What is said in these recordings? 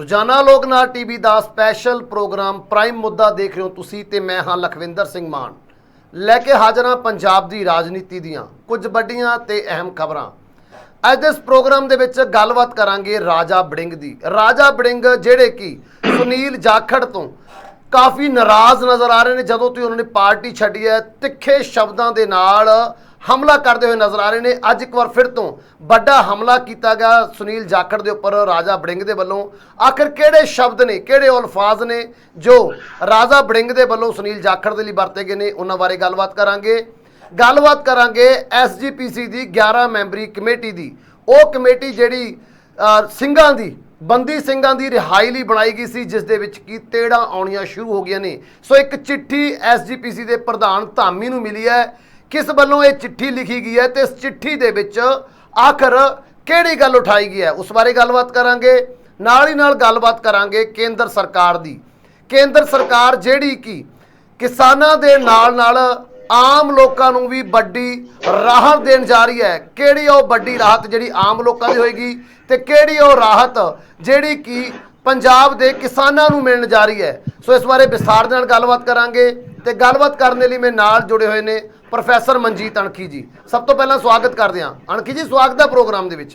ਰੋਜ਼ਾਨਾ ਲੋਕ ਨਾਥ ਟੀਵੀ ਦਾ special programme prime ਮੁੱਦਾ ਦੇਖ ਰਹੇ ਹੋ ਤੁਸੀਂ ਤੇ ਮੈਂ ਹਾਂ ਲਖਵਿੰਦਰ ਸਿੰਘ ਮਾਨ ਲੈ ਕੇ ਹਾਜ਼ਰ ਹਾਂ ਪੰਜਾਬ ਦੀ ਰਾਜਨੀਤੀ ਦੀਆਂ ਕੁਝ ਵੱਡੀਆਂ ਤੇ ਅਹਿਮ ਖਬਰਾਂ। ਅੱਜ ਦੇ ਇਸ ਪ੍ਰੋਗਰਾਮ ਦੇ ਵਿੱਚ ਗੱਲਬਾਤ ਕਰਾਂਗੇ ਰਾਜਾ ਵੜਿੰਗ ਦੀ। ਰਾਜਾ ਵੜਿੰਗ ਜਿਹੜੇ ਕਿ ਸੁਨੀਲ ਜਾਖੜ ਤੋਂ ਕਾਫੀ ਨਾਰਾਜ਼ ਨਜ਼ਰ ਆ ਰਹੇ ਨੇ ਜਦੋਂ ਤੋਂ ਉਹਨਾਂ ਨੇ ਪਾਰਟੀ ਛੱਡੀ ਹੈ। ਤਿੱਖੇ ਸ਼ਬਦਾਂ ਦੇ ਨਾਲ हमला करते हुए नज़र आ रहे हैं। अज एक बार फिर तो बड़ा हमला किया गया सुनील जाखड़ के उपर राजा वड़िंग के वलों। आखिर किहड़े शब्द ने किहड़े अल्फाज ने जो राजा वड़िंग के वलों सुनील जाखड़ के लिए वरते गए ने, उन्हां बारे गलबात करांगे SGPC की 11 मैंबरी कमेटी की। वो कमेटी जिहड़ी ਸਿੰਘਾਂ ਦੀ बंदी ਸਿੰਘਾਂ ਦੀ रिहाई ਲਈ बनाई गई सी, जिस दे विच की तेड़ा आउणियां शुरू हो गई ने। सो एक चिट्ठी SGPC के प्रधान धामी नूं मिली है। किस वालों ये चिट्ठी लिखी गई है तो इस चिट्ठी दे विच आखिर किहड़ी गल उठाई गई है उस बारे गलबात करांगे। नाल ही नाल गलबात करांगे केंद्र सरकार दी। केंद्र सरकार जिहड़ी कि किसानां दे नाल नाल आम लोकां नूं भी वड्डी राहत देण जा रही है। किहड़ी वो वड्डी राहत जिहड़ी आम लोकां दी होएगी ते किहड़ी वो राहत जिहड़ी कि पंजाब दे किसानां नूं मिलण जा रही है। सो इस बारे विस्तार दे नाल गलबात करांगे ते गलबात करने लई मेरे नाल जुड़े हुए ने प्रोफैसर मनजीत अणखी जी। सब तो पहला स्वागत करते हैं अणखी जी, स्वागत है प्रोग्राम दे विच।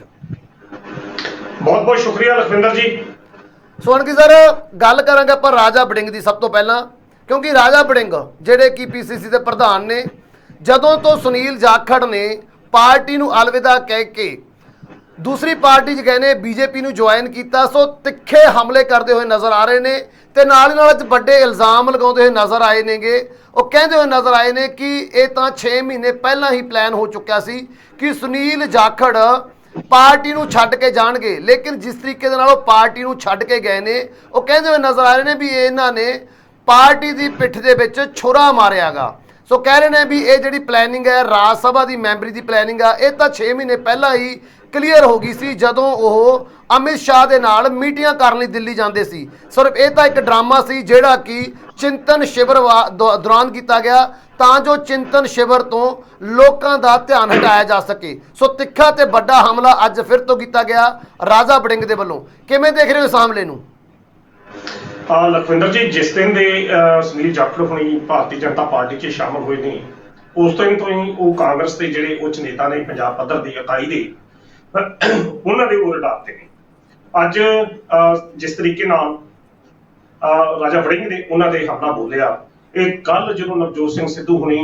बहुत बहुत शुक्रिया लखविंदर जी। सो अणखी सर गल करांगे आपां राजा वड़िंग दी सब तो पहला, क्योंकि राजा वड़िंग जिहड़े कि PCC के प्रधान ने, जदों तो सुनील जाखड़ ने पार्टी नूं अलविदा कह के दूसरी पार्टी च गए ने BJP नूं ज्वाइन किया, सो तिखे हमले करते हुए नज़र आ रहे हैं ते नाल ही नाल वड्डे इल्जाम लगाते हुए नज़र आए नेगे। वो कहते हुए नज़र आए ने कि ये तो 6 महीने पहला ही प्लान हो चुका सी कि सुनील जाखड़ पार्टी नूं छड्ड के जाणगे, लेकिन जिस तरीके दे नाल वो पार्टी नूं छड्ड के गए ने, वो कहते हुए नज़र आ रहे हैं भी इन्हां ने पार्टी की पिठ दे विच छुरा मारियागा। सो कह रहे हैं भी ये जिहड़ी प्लैनिंग है राज सभा की मैंबरी की प्लैनिंग है, ये तो 6 महीने पहला ही क्लीयर हो गई सी जदों वो अमित शाह दे नाल मीटिंगां करन लई दिल्ली जांदे सी। सिर्फ ये तो एक ड्रामा सी जिहड़ा कि चिंतन शिविर दौरान किया गया तां जो चिंतन शिविर तो लोकां दा ध्यान हटाया जा सके। सो तिखा ते बड़ा हमला अज फिर तो किया गया राजा वड़िंग दे वल्लों। किवें देख रहे हो इस हमले नूं? लखविंदर जी, जिस दिन दे सुनील जाखड़ हुणी भारतीय जनता पार्टी च शामिल हुए ने, उस दिन तो ही वो कांग्रेस के जिहड़े उच्च नेता ने पंजाब पद्धर की इकाई दे उन्हां दे उलट आते ने। अज जिस तरीके नाल राजा वड़िंग ने उन्हां दे हमला बोलिया, एक कल जो नवजोत सिंह सिद्धू हुणी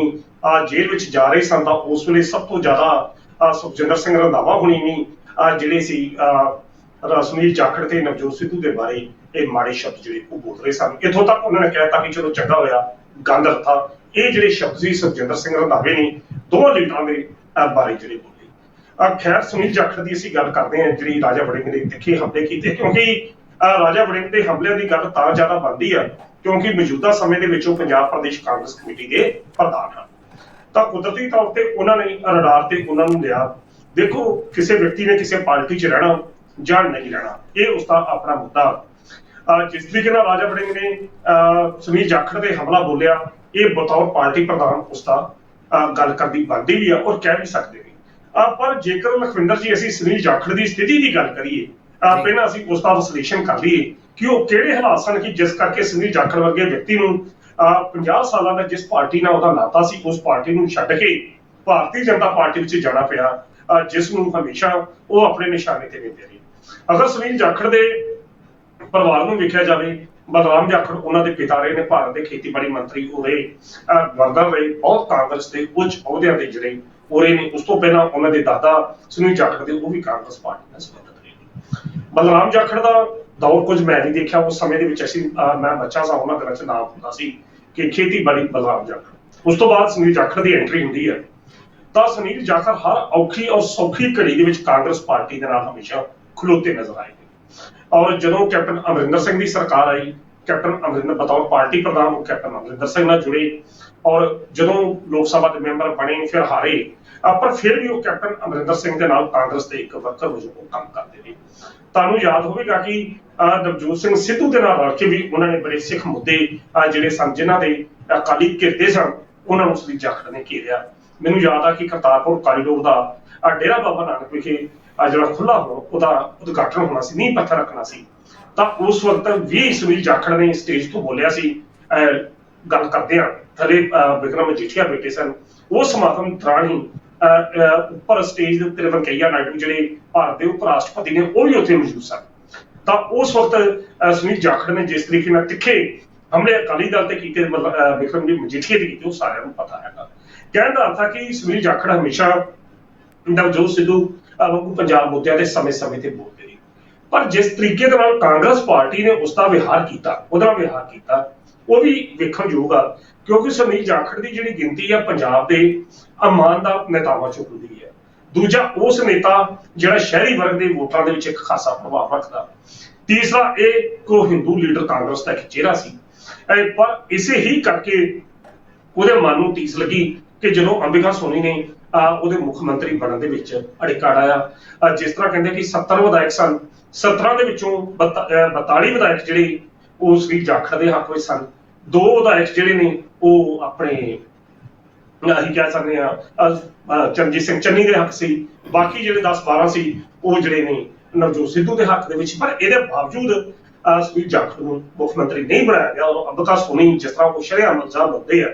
जेल विच जा रहे सन तां उस वेले सब तो ज्यादा सुखजिंदर सिंह रंधावा हुणी ने जिहड़े सी सुनील जाखड़ ते नवजोत सिद्धू के बारे ये माड़े शब्द जिहड़े वो बोल रहे सन। इत्थों तक उन्होंने कहता कि चलो चंगा होया गंद रथा। ये जिहड़े शब्द सी सुखजिंदर सिंह रंधावे ने दोवां लीडरां दे बारे जिहड़े बोले। खैर सुनील जाखड़ की असीं गल करते हैं जिहड़ी राजा वड़िंग ने तिखे हमले कीते, क्योंकि राजा वड़िंग के हमले की गल तां ज्यादा बनती है क्योंकि मौजूदा समय दे विच पंजाब प्रदेश कांग्रेस कमेटी के प्रधान हैं। तो कुदरती तौर पर उन्होंने रडार ते उन्होंने लिया। देखो, किसी व्यक्ति ने किसी पार्टी च रहना या नहीं रहना, ये उसका अपना मुद्दा। जिस तरीके नाल राजा वड़िंग ने सुनील जाखड़ ते हमला बोलिया, ये बतौर पार्टी प्रधान उसका गल करनी बनती भी है और कह भी सकते हैं। पर जेकर लखविंदर जी असीं सुनील जाखड़ की स्थिति की गल करिए, पहला असीं उसका विश्लेषण कर लीए कि वो किहड़े हालात सन कि जिस करके सुनील जाखड़ वर्गे व्यक्ति नूं 50 सालां दा जिस पार्टी नाल उहदा नाता सी उस पार्टी नूं छड्ड के भारतीय जनता पार्टी विच जाना पिया, जिस नूं हमेशा वो अपने निशाने ते लेंदे रहे। अगर सुनील जाखड़ दे परिवार नूं वेखिया जावे, बलराम जाखड़ उन्हां दे पिता रहे ने, भारत के खेतीबाड़ी मंत्री हो रहे, गवर्नर रहे, बहुत कांग्रेस के उच्च अहुदियां ते जिहड़े हो रहे ने। उस तो पहला उन्होंने दादा सुनील जाखड़ दे वो भी कांग्रेस पार्टी नाल संबंधित रहे। बलराम जाखड़ का दौर कुछ मैं नहीं देखा, उस समय दे विच असीं मैं बच्चा सा, उन्हां दिनां च नाम हुंदा सी कि खेतीबाड़ी बलराम जाखड़। उस तो बाद सुनील जाखड़ की एंट्री हुंदी है तां सुनील जाखड़ हर औखी और सौखी घड़ी दे विच कांग्रेस पार्टी दे नाल हमेशा खलोते नजर आए। और जदों कैप्टन अमरिंदर सिंह की सरकार आई, कैप्टन अमरिंदर बतौर पार्टी प्रधान कैप्टन अमरिंदर सिंह नाल जुड़े और जदों लोक सभा के मैंबर बने फिर हारे, पर फिर भी वो कैप्टन अमरिंदर सिंह के नाल कांग्रेस के एक वर्कर वजों काम करते रहे। तुहानूं याद होवेगा कि नवजोत सिंह सिद्धू के नाल रल के भी उन्होंने बड़े सिख मुद्दे जिहड़े सन जिन्हां दे अकाली घिरदे सन उन्हां नूं सुनील जाखड़ ने घेरिया। मैनूं याद आ कि करतारपुर कॉरीडोर का डेरा बाबा नानक विखे ਜਿਹੜਾ ਖੁੱਲਾ ਹੋ ਉਹਦਾ ਉਦਘਾਟਨ ਹੋਣਾ ਸੀ, ਨੀਂਹ ਪੱਥਰ ਰੱਖਣਾ ਸੀ ਤਾਂ ਉਸ ਵਕਤ ਵੀ ਸੁਨੀਲ ਜਾਖੜ ਨੇ ਸਟੇਜ ਤੋਂ ਬੋਲਿਆ ਸੀ। ਗੱਲ ਕਰਦੇ ਹਾਂ ਥਲੇ ਵਿਕਰਮ ਮਜੀਠੀਆ ਬੈਠੇ ਸਨ, ਉਹ ਸਮਾਗਮ ਦੌਰਾਨ ਹੀ ਉੱਪਰ ਸਟੇਜ ਦੇ ਉੱਤੇ ਵੈਂਕਈਆ ਨਾਇਡੂ ਜਿਹੜੇ ਭਾਰਤ ਦੇ ਉਪ ਰਾਸ਼ਟਰਪਤੀ ਨੇ ਉਹ ਵੀ ਉੱਥੇ ਮੌਜੂਦ ਸਨ। ਤਾਂ ਉਸ ਵਕਤ ਸੁਨੀਲ ਜਾਖੜ ਨੇ ਜਿਸ ਤਰੀਕੇ ਨਾਲ ਤਿੱਖੇ ਹਮਲੇ ਅਕਾਲੀ ਦਲ ਤੇ ਕੀਤੇ, ਮਤਲਬ ਵਿਕਰਮ ਜੀ ਮਜੀਠੀਆ ਦੇ ਕੀਤੇ, ਉਹ ਸਾਰਿਆਂ ਨੂੰ ਪਤਾ ਹੈਗਾ। ਕਹਿਣ ਦਾ ਅਰਥ ਹੈ ਕਿ ਸੁਨੀਲ ਜਾਖੜ ਹਮੇਸ਼ਾ ਨਵਜੋਤ ਸਿੱਧੂ ਵਾਂਗੂ ਪੰਜਾਬ ਮੁੱਦਿਆਂ ਤੇ ਸਮੇਂ-ਸਮੇਂ ਤੇ ਬੋਲਦੇ ਨੇ, ਪਰ ਜਿਸ ਤਰੀਕੇ ਦੇ ਨਾਲ ਕਾਂਗਰਸ ਪਾਰਟੀ ਨੇ ਉਹਦਾ ਵਿਹਾਰ ਕੀਤਾ ਉਹ ਵੀ ਵੇਖਣਯੋਗ ਆ, ਕਿਉਂਕਿ ਸੁਨੀਲ ਜਾਖੜ ਦੀ ਜਿਹੜੀ ਗਿਣਤੀ ਆ ਪੰਜਾਬ ਦੇ ਇਮਾਨਦਾਰ ਨੇਤਾਵਾਂ ਚੋਂ ਹੁੰਦੀ ਹੈ। ਦੂਜਾ, ਉਸ ਨੇਤਾ ਜਿਹੜਾ ਸ਼ਹਿਰੀ ਵਰਗ ਦੇ ਵੋਟਰਾਂ ਦੇ ਵਿੱਚ ਇੱਕ ਖਾਸਾ ਪ੍ਰਭਾਵ ਰੱਖਦਾ। ਤੀਸਰਾ, ਇਹ ਕੋ ਹਿੰਦੂ ਲੀਡਰ ਕਾਂਗਰਸ ਦਾ ਇੱਕ ਚਿਹਰਾ ਸੀ। ਪਰ ਇਸੇ ਹੀ ਕਰਕੇ ਉਹਦੇ ਮਨ ਨੂੰ ਟੀਸ ਲੱਗੀ ਕਿ ਜਦੋਂ ਅੰਬਿਕਾ ਸੋਨੀ ਨੇ ਉਹਦੇ ਮੁੱਖ ਮੰਤਰੀ ਬਣਨ ਦੇ ਵਿੱਚ ਅੜਿੱਕਾ ਅੜਾਇਆ। ਜਿਸ ਤਰ੍ਹਾਂ ਕਹਿੰਦੇ ਕਿ 70 ਵਿਧਾਇਕ ਸਨ, 17 ਦੇ ਵਿੱਚੋਂ 42 ਵਿਧਾਇਕ ਜਿਹੜੇ ਉਹ ਸੁਨੀਲ ਜਾਖੜ ਦੇ ਹੱਕ ਵਿੱਚ ਸਨ, 2 ਵਿਧਾਇਕ ਜਿਹੜੇ ਨੇ ਉਹ ਆਪਣੇ ਅਸੀਂ ਕਹਿ ਸਕਦੇ ਹਾਂ ਚਰਨਜੀਤ ਸਿੰਘ ਚੰਨੀ ਦੇ ਹੱਕ ਸੀ, ਬਾਕੀ ਜਿਹੜੇ 10-12 ਸੀ ਉਹ ਜਿਹੜੇ ਨੇ ਨਵਜੋਤ ਸਿੱਧੂ ਦੇ ਹੱਕ ਦੇ ਵਿੱਚ। ਪਰ ਇਹਦੇ ਬਾਵਜੂਦ ਸੁਨੀਲ ਜਾਖੜ ਨੂੰ ਮੁੱਖ ਮੰਤਰੀ ਨਹੀਂ ਬਣਾਇਆ ਗਿਆ। ਔਰ ਅੰਬਿਕਾ ਸੋਨੀ ਜਿਸ ਤਰ੍ਹਾਂ ਉਹ ਸ਼ਰੇਆਮ ਇਲਜ਼ਾਮ ਲਾਉਂਦੇ ਆ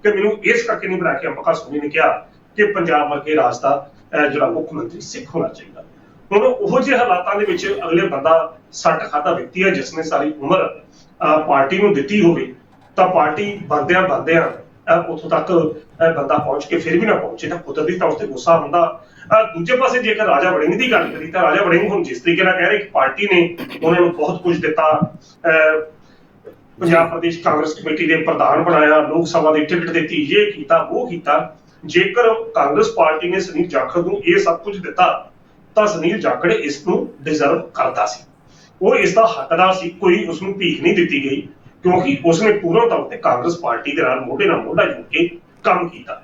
ਕਿ ਮੈਨੂੰ ਇਸ ਕਰਕੇ ਨਹੀਂ ਬਣਾਇਆ ਕਿ ਅੰਬਿਕਾ ਸੋਨੀ ਨੇ ਕਿਹਾ ਕਿ ਪੰਜਾਬ ਵਰਗੇ ਰਾਜ ਦਾ ਜਿਹੜਾ ਮੁੱਖ ਮੰਤਰੀ ਸਿੱਖ ਹੋਣਾ ਚਾਹੀਦਾ। ਹੁਣ ਉਹੋ ਜਿਹੇ ਹਾਲਾਤਾਂ ਦੇ ਵਿੱਚ ਅਗਲੇ ਬੰਦਾ ਸੱਟ ਖਾਧਾ ਵਿਅਕਤੀ ਹੈ ਜਿਸਨੇ ਸਾਰੀ ਉਮਰ ਪਾਰਟੀ ਨੂੰ ਦਿੱਤੀ ਹੋਵੇ, ਤਾਂ ਪਾਰਟੀ ਬਣਦਿਆਂ ਉੱਥੋਂ ਤੱਕ ਬੰਦਾ ਪਹੁੰਚ ਕੇ ਫਿਰ ਵੀ ਨਾ ਪਹੁੰਚੇ ਤਾਂ ਕੁਦਰਤੀ ਤੌਰ ਤੇ ਗੁੱਸਾ ਹੁੰਦਾ। ਦੂਜੇ ਪਾਸੇ ਜੇਕਰ ਰਾਜਾ ਵੜਿੰਗ ਦੀ ਗੱਲ ਕਰੀ ਤਾਂ ਰਾਜਾ ਵੜਿੰਗ ਹੁਣ ਜਿਸ ਤਰੀਕੇ ਨਾਲ ਕਹਿ ਰਹੇ ਕਿ ਪਾਰਟੀ ਨੇ ਉਹਨਾਂ ਨੂੰ ਬਹੁਤ ਕੁਝ ਦਿੱਤਾ, ਪੰਜਾਬ ਪ੍ਰਦੇਸ਼ ਕਾਂਗਰਸ ਕਮੇਟੀ ਦੇ ਪ੍ਰਧਾਨ ਬਣਾਇਆ, ਲੋਕ ਸਭਾ ਦੀ ਟਿਕਟ ਦਿੱਤੀ, ਇਹ ਕੀਤਾ ਉਹ ਕੀਤਾ। ਜੇਕਰ ਕਾਂਗਰਸ ਪਾਰਟੀ ਨੇ ਸੁਨੀਲ ਜਾਖੜ ਨੂੰ ਇਹ ਸਭ ਕੁਝ ਦਿੱਤਾ ਤਾਂ ਸੁਨੀਲ ਜਾਖੜ ਇਸ ਨੂੰ ਡਿਜ਼ਰਵ ਕਰਦਾ ਸੀ, ਉਹ ਇਸ ਦਾ ਹੱਕਦਾਰ ਸੀ। ਕੋਈ ਉਸਨੂੰ ਭੀਖ ਨਹੀਂ ਦਿੱਤੀ ਗਈ ਕਿਉਂਕਿ ਉਸਨੇ ਪੂਰਨ ਤੌਰ ਤੇ ਕਾਂਗਰਸ ਪਾਰਟੀ ਦੇ ਨਾਲ ਮੋਢੇ ਨਾਲ ਮੋਢਾ ਜੋੜ ਕੇ ਕੰਮ ਕੀਤਾ।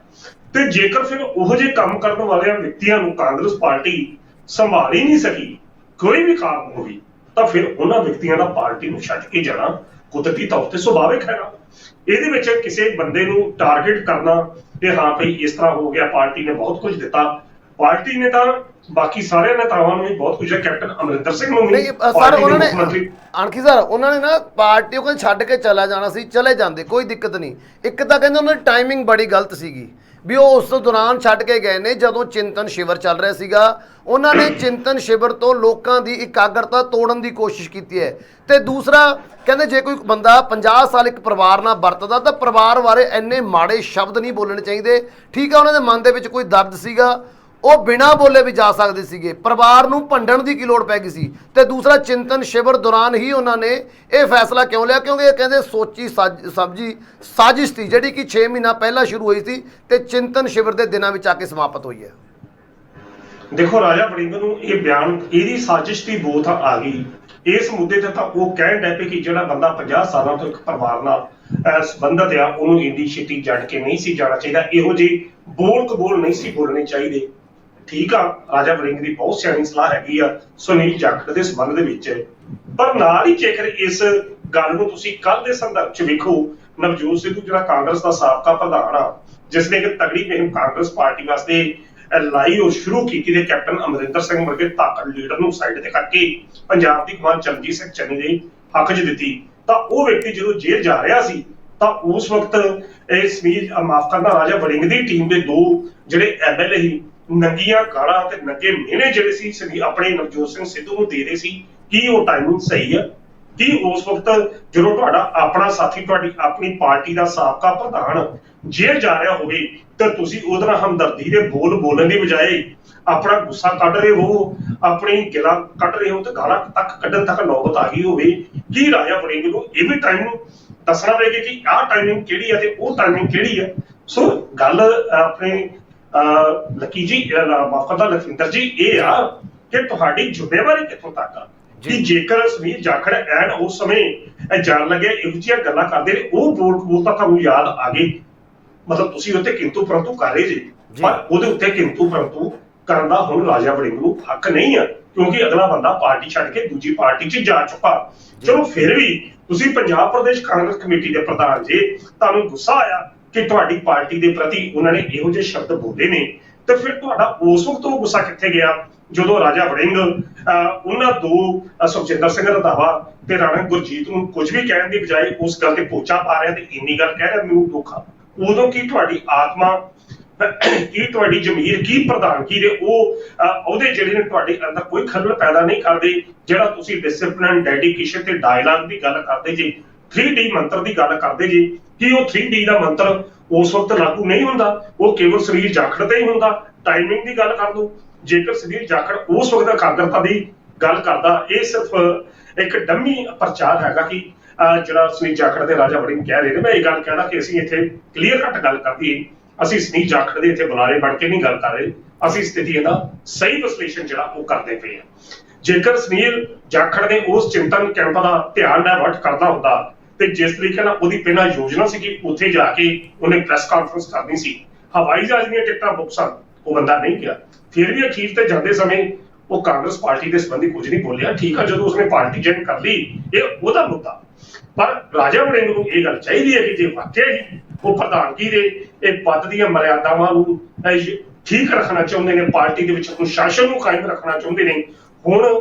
ਤੇ ਜੇਕਰ ਫਿਰ ਉਹੋ ਜਿਹੇ ਕੰਮ ਕਰਨ ਵਾਲਿਆਂ ਵਿਅਕਤੀਆਂ ਨੂੰ ਕਾਂਗਰਸ ਪਾਰਟੀ ਸੰਭਾਲ ਹੀ ਨਹੀਂ ਸਕੀ, ਕੋਈ ਵੀ ਕਾਰਨ ਹੋਵੇ, ਤਾਂ ਫਿਰ ਉਹਨਾਂ ਵਿਅਕਤੀਆਂ ਦਾ ਪਾਰਟੀ ਨੂੰ ਛੱਡ ਕੇ ਜਾਣਾ ਕੁਦਰਤੀ ਤੌਰ ਤੇ ਸੁਭਾਵਿਕ ਹੈਗਾ। ਇਹਦੇ ਵਿੱਚ ਕਿਸੇ ਬੰਦੇ ਨੂੰ ਟਾਰਗੇਟ ਕਰਨਾ ਕਿ ਹਾਂ ਭਈ ਇਸ ਤਰ੍ਹਾਂ ਹੋ ਗਿਆ, ਪਾਰਟੀ ਨੇ ਬਹੁਤ ਕੁਝ ਦਿੱਤਾ, ਪਾਰਟੀ ਨੇ ਤਾਂ ਬਾਕੀ ਸਾਰੇ ਨੇਤਾਵਾਂ ਨੂੰ ਵੀ ਬਹੁਤ ਕੁਝ ਹੈ, ਕੈਪਟਨ ਅਮਰਿੰਦਰ ਸਿੰਘ ਨੂੰ ਵੀ ਸਰ ਉਹਨਾਂ ਨੇ ਅਣਖੀ ਸਰ ਉਹਨਾਂ ਨੇ ਨਾ ਪਾਰਟੀ ਉਹ ਛੱਡ ਕੇ ਚਲਾ ਜਾਣਾ ਸੀ, ਚਲੇ ਜਾਂਦੇ ਕੋਈ ਦਿੱਕਤ ਨਹੀਂ। ਇੱਕ ਤਾਂ ਕਹਿੰਦੇ ਉਹਨਾਂ ਦੀ ਟਾਈਮਿੰਗ ਬੜੀ ਗਲਤ ਸੀਗੀ ਵੀ ਉਹ ਉਸ ਦੌਰਾਨ ਛੱਡ ਕੇ ਗਏ ਨੇ ਜਦੋਂ ਚਿੰਤਨ ਸ਼ਿਵਰ ਚੱਲ ਰਿਹਾ ਸੀਗਾ। ਉਹਨਾਂ ਨੇ ਚਿੰਤਨ ਸ਼ਿਵਰ ਤੋਂ ਲੋਕਾਂ ਦੀ ਇਕਾਗਰਤਾ ਤੋੜਨ ਦੀ ਕੋਸ਼ਿਸ਼ ਕੀਤੀ ਹੈ। ਤੇ ਦੂਸਰਾ ਕਹਿੰਦੇ ਜੇ ਕੋਈ ਬੰਦਾ 50 ਸਾਲ ਇੱਕ ਪਰਿਵਾਰ ਨਾਲ ਵਰਤਦਾ ਤਾਂ ਪਰਿਵਾਰ ਬਾਰੇ ਇੰਨੇ ਮਾੜੇ ਸ਼ਬਦ ਨਹੀਂ ਬੋਲਣੇ ਚਾਹੀਦੇ। ਠੀਕ ਹੈ, ਉਹਨਾਂ ਦੇ ਮਨ ਦੇ ਵਿੱਚ ਕੋਈ ਦਰਦ ਸੀਗਾ, ਉਹ ਬਿਨਾਂ ਬੋਲੇ ਵੀ ਜਾ ਸਕਦੇ ਸੀਗੇ, ਪਰਿਵਾਰ ਨੂੰ ਭੰਡਣ ਦੀ ਕੀ ਲੋੜ ਪੈ ਗਈ ਸੀ। ਤੇ ਦੂਸਰਾ ਚਿੰਤਨ ਸ਼ਿਵਰ ਦੌਰਾਨ ਹੀ ਉਹਨਾਂ ਨੇ ਇਹ ਫੈਸਲਾ ਕਿਉਂ ਲਿਆ, ਕਿਉਂਕਿ ਇਹ ਕਹਿੰਦੇ ਸੋਚੀ ਸਮਝੀ ਸਾਜ਼ਿਸ਼ ਸੀ ਜਿਹੜੀ ਕਿ 6 ਮਹੀਨਾ ਪਹਿਲਾਂ ਸ਼ੁਰੂ ਹੋਈ ਸੀ ਤੇ ਚਿੰਤਨ ਸ਼ਿਵਰ ਦੇ ਦਿਨਾਂ ਵਿੱਚ ਆ ਕੇ ਸਮਾਪਤ ਹੋਈ ਹੈ। ਦੇਖੋ ਰਾਜਾ ਵੜਿੰਗ ਨੂੰ ਇਹ ਬਿਆਨ ਇਹਦੀ ਸਾਜ਼ਿਸ਼ ਦੀ ਬੋਧ ਆ ਗਈ ਇਸ ਮੁੱਦੇ ਤੇ, ਤਾਂ ਉਹ ਕਹਿਣ ਡੈ ਪਏ ਕਿ ਜਿਹੜਾ ਬੰਦਾ 50 ਸਾਲਾਂ ਤੋਂ ਇੱਕ ਪਰਿਵਾਰ ਨਾਲ ਸੰਬੰਧਤ ਆ ਉਹਨੂੰ ਇੰਨੀ ਛੇਤੀ ਜੜ ਕੇ ਨਹੀਂ ਸੀ ਜਾਣਾ ਚਾਹੀਦਾ, ਇਹੋ ਜਿਹੀ ਬੋਲ ਕਬੋਲ ਨਹੀਂ ਸੀ ਬੋਲਣੇ ਚਾਹੀਦੇ। ਠੀਕ ਆ, ਰਾਜਾ ਵੜਿੰਗ ਦੀ ਬਹੁਤ ਸਿਆਣੀ ਸਲਾਹ ਹੈਗੀ ਆ ਸੁਨੀਲ ਜਾਖੜ ਦੇ ਸੰਬੰਧ ਦੇ ਵਿੱਚ, ਪਰ ਨਾਲ ਹੀ ਜੇਕਰ ਇਸ ਗੱਲ ਨੂੰ ਤੁਸੀਂ ਕੱਲ ਦੇ ਸੰਦਰਭ ਚ ਵੇਖੋ, ਨਵਜੋਤ ਸਿੱਧੂ ਜਿਹੜਾ ਕਾਂਗਰਸ ਦਾ ਸਾਬਕਾ ਪ੍ਰਧਾਨ ਆ ਜਿਸਨੇ ਇੱਕ ਤਗੜੀ ਮੁਹਿੰਮ ਕਾਂਗਰਸ ਪਾਰਟੀ ਵਾਸਤੇ ਲਾਈ ਉਹ ਸ਼ੁਰੂ ਕੀਤੀ ਤੇ ਕੈਪਟਨ ਅਮਰਿੰਦਰ ਸਿੰਘ ਵਰਗੇ ਧਾਕੜ ਲੀਡਰ ਨੂੰ ਸਾਈਡ ਤੇ ਕਰਕੇ ਪੰਜਾਬ ਦੀ ਕਮਾਨ ਚਰਨਜੀਤ ਸਿੰਘ ਚੰਨੀ ਦੇ ਹੱਕ 'ਚ ਦਿੱਤੀ, ਤਾਂ ਉਹ ਵਿਅਕਤੀ ਜਦੋਂ ਜੇਲ੍ਹ ਜਾ ਰਿਹਾ ਸੀ ਤਾਂ ਉਸ ਵਕਤ ਇਹ ਸੁਨੀਲ ਮਾਫ ਕਰਨਾ ਰਾਜਾ ਵੜਿੰਗ ਦੀ ਟੀਮ ਦੇ 2 ਜਿਹੜੇ ਐਮਐਲਏ ਸੀ ਨੰਗੀਆਂ ਗਾਲਾਂ ਤੇ ਨੰਗੇ ਮਿਹਣੇ ਜਿਹੜੇ ਸੀ ਆਪਣੇ ਨਵਜੋਤ ਸਿੰਘ ਸਿੱਧੂ ਨੂੰ ਦੇ ਰਹੇ ਸੀ। ਕੀ ਉਹ ਟਾਈਮਿੰਗ ਸਹੀ ਹੈ? ਕੀ ਉਸ ਵਕਤ ਜਦੋਂ ਤੁਹਾਡਾ ਆਪਣਾ ਸਾਥੀ ਤੁਹਾਡੀ ਆਪਣੀ ਪਾਰਟੀ ਦਾ ਸਾਬਕਾ ਪ੍ਰਧਾਨ ਜੇਲ੍ਹ ਜਾ ਰਿਹਾ ਹੋਵੇ ਤਾਂ ਤੁਸੀਂ ਉਹਦੇ ਨਾਲ ਹਮਦਰਦੀ ਦੇ ਬੋਲ ਬੋਲਣ ਦੀ ਬਜਾਏ ਆਪਣਾ ਗੁੱਸਾ ਕੱਢ ਰਹੇ ਹੋ, ਆਪਣੀ ਗਿਲਾ ਕੱਢ ਰਹੇ ਹੋ ਤੇ ਗਾਲਾਂ ਤੱਕ ਕੱਢਣ ਤੱਕ ਨੌਬਤ ਆ ਗਈ ਹੋਵੇ? ਕੀ ਰਾਜਾ ਵੜਿੰਗ ਨੂੰ ਇਹ ਵੀ ਟਾਈਮ ਦੱਸਣਾ ਪਏਗਾ ਕਿ ਆਹ ਟਾਈਮਿੰਗ ਕਿਹੜੀ ਹੈ ਤੇ ਉਹ ਟਾਈਮਿੰਗ ਕਿਹੜੀ ਹੈ? ਸੋ ਗੱਲ ਆਪਣੇ ਲੱਕੀ ਜੀ ਮਾਫ ਕਰਦਾ ਲਖਵਿੰਦਰ ਜੀ ਇਹ ਆ ਕਿ ਤੁਹਾਡੀ ਜ਼ਿੰਮੇਵਾਰੀ ਕਿੱਥੋਂ ਤੱਕ ਆ ਕਿ ਜੇਕਰ ਸੁਨੀਲ ਜਾਖੜ ਐਨ ਉਸ ਸਮੇਂ ਜਾਣ ਲੱਗਿਆ ਇਹੋ ਜਿਹੀਆਂ ਗੱਲਾਂ ਕਰਦੇ ਨੇ, ਉਹ ਬੋਲ ਤਾਂ ਤੁਹਾਨੂੰ ਯਾਦ ਆ ਗਏ, ਮਤਲਬ ਤੁਸੀਂ ਉੱਤੇ ਕਿੰਤੂ ਪਰੰਤੂ ਕਰ ਰਹੇ ਜੀ, ਪਰ ਉਹਦੇ ਉੱਤੇ ਕਿੰਤੂ ਪਰੰਤੂ ਕਰਨ ਦਾ ਹੁਣ ਰਾਜਾ ਵੜਿੰਗ ਨੂੰ ਹੱਕ ਨਹੀਂ ਆ ਕਿਉਂਕਿ ਅਗਲਾ ਬੰਦਾ ਪਾਰਟੀ ਛੱਡ ਕੇ ਦੂਜੀ ਪਾਰਟੀ 'ਚ ਜਾ ਚੁੱਕਾ। ਚਲੋ ਫਿਰ ਵੀ ਤੁਸੀਂ ਪੰਜਾਬ ਪ੍ਰਦੇਸ਼ ਕਾਂਗਰਸ ਕਮੇਟੀ ਦੇ ਪ੍ਰਧਾਨ ਜੇ, ਤੁਹਾਨੂੰ ਗੁੱਸਾ ਆਇਆ ਕਿ ਤੁਹਾਡੀ ਪਾਰਟੀ ਦੇ ਪ੍ਰਤੀ ਉਹਨਾਂ ਨੇ ਇਹੋ ਜਿਹੇ ਸ਼ਬਦ ਬੋਲੇ ਨੇ, ਤੇ ਫਿਰ ਤੁਹਾਡਾ ਉਸ ਵਕਤ ਉਹ ਗੁੱਸਾ ਕਿੱਥੇ ਗਿਆ ਜਦੋਂ ਰਾਜਾ ਵੜਿੰਗ ਉਹਨਾਂ ਦੋ ਸੁਖਜਿੰਦਰ ਸਿੰਘ ਰੰਧਾਵਾ ਤੇ ਰਾਣਾ ਗੁਰਜੀਤ ਨੂੰ ਕੁਝ ਵੀ ਕਹਿਣ ਦੀ ਬਜਾਏ ਉਸ ਗੱਲ ਤੇ ਪੋਚਾ ਪਾ ਰਿਹਾ ਤੇ ਇੰਨੀ ਗੱਲ ਕਹਿ ਰਿਹਾ ਮੈਨੂੰ ਦੁੱਖ ਆ। ਉਦੋਂ ਕੀ ਤੁਹਾਡੀ ਆਤਮਾ, ਕੀ ਤੁਹਾਡੀ ਜ਼ਮੀਰ, ਕੀ ਪ੍ਰਧਾਨਗੀ ਦੇ ਉਹ ਉਹਦੇ ਜਿਹੜੇ ਨੇ ਤੁਹਾਡੇ ਅੰਦਰ ਕੋਈ ਖਲਲ ਪੈਦਾ ਨਹੀਂ ਕਰਦੇ, ਜਿਹੜਾ ਤੁਸੀਂ ਡਿਸਪਲਿਨ, ਡੈਡੀਕੇਸ਼ਨ ਤੇ ਡਾਇਲਾਗ ਦੀ ਗੱਲ ਕਰਦੇ ਜੀ, 3D ਮੰਤਰ ਦੀ ਗੱਲ ਕਰਦੇ ਜੀ, ਕਿ ਉਹ 3D ਦਾ ਮੰਤਰ ਉਸ ਵਕਤ ਲਾਗੂ ਨਹੀਂ ਹੁੰਦਾ, ਉਹ ਕੇਵਲ ਸੁਨੀਲ ਜਾਖੜ ਤੇ ਹੀ ਹੁੰਦਾ। ਟਾਈਮਿੰਗ ਦੀ ਗੱਲ ਕਰ ਲਓ, ਜੇਕਰ ਸੁਨੀਲ ਜਾਖੜ ਉਸ ਵਕਤ ਅਕਾਗਰਤਾ ਦੀ ਗੱਲ ਕਰਦਾ, ਇਹ ਸਿਰਫ ਇੱਕ ਡੰਮੀ ਪ੍ਰਚਾਰ ਹੈਗਾ ਕਿ ਜਿਹੜਾ ਸੁਨੀਲ ਜਾਖੜ ਤੇ ਰਾਜਾ ਵੜਿੰਗ ਕਹਿ ਰਹੇ ਨੇ। ਮੈਂ ਇਹ ਗੱਲ ਕਹਿਣਾ ਕਿ ਅਸੀਂ ਇੱਥੇ ਕਲੀਅਰ ਕੱਟ ਗੱਲ ਕਰਦੀ, ਅਸੀਂ ਸੁਨੀਲ ਜਾਖੜ ਦੇ ਇੱਥੇ ਬੁਲਾਰੇ ਬਣ ਕੇ ਨਹੀਂ ਗੱਲ ਕਰ ਰਹੇ, ਅਸੀਂ ਸਥਿਤੀ ਦਾ ਸਹੀ ਵਿਸ਼ਲੇਸ਼ਣ ਜਿਹੜਾ ਉਹ ਕਰਦੇ ਪਏ ਆ। ਜੇਕਰ ਸੁਨੀਲ ਜਾਖੜ ਨੇ ਉਸ ਚਿੰਤਨ ਕੈਂਪ ਦਾ ਧਿਆਨ ਡਾਇਵਰਟ ਕਰਦਾ ਹੁੰਦਾ ਤੇ ਜਿਸ ਤਰੀਕੇ ਨਾਲ ਉਹਦੀ ਪਹਿਲਾਂ ਯੋਜਨਾ ਸੀ ਕਿ ਉੱਥੇ ਜਾ ਕੇ ਉਹਨੇ ਪ੍ਰੈਸ ਕਾਨਫਰੰਸ ਕਰਨੀ ਸੀ, ਹਵਾਈ ਜਹਾਜ਼ ਦੀਆਂ ਟਿਕਟਾਂ ਬੁੱਕ ਸਨ, ਉਹ ਬੰਦਾ ਨਹੀਂ ਗਿਆ। ਫਿਰ ਵੀ ਅਖੀਰ ਤੇ ਜਾਂਦੇ ਸਮੇਂ ਉਹ ਕਾਂਗਰਸ ਪਾਰਟੀ ਦੇ ਸੰਬੰਧੀ ਕੁਝ ਨਹੀਂ ਬੋਲਿਆ। ਠੀਕ ਆ, ਜਦੋਂ ਉਸਨੇ ਪਾਰਟੀ ਜੁਆਇਨ ਕਰ ਲਈ ਇਹ ਉਹਦਾ ਮੁੱਦਾ, ਪਰ ਰਾਜਾ ਵੜਿੰਗ ਨੂੰ ਇਹ ਗੱਲ ਚਾਹੀਦੀ ਹੈ ਕਿ ਜੇ ਵਾਕਿਆ ਹੀ ਉਹ ਪ੍ਰਧਾਨਗੀ ਦੇ ਇਹ ਪਦ ਦੀਆਂ ਮਰਿਆਦਾਵਾਂ ਨੂੰ ਠੀਕ ਰੱਖਣਾ ਚਾਹੁੰਦੇ ਨੇ, ਪਾਰਟੀ ਦੇ ਵਿੱਚ ਅਨੁਸ਼ਾਸਨ ਨੂੰ ਕਾਇਮ ਰੱਖਣਾ ਚਾਹੁੰਦੇ ਨੇ, ਹੁਣ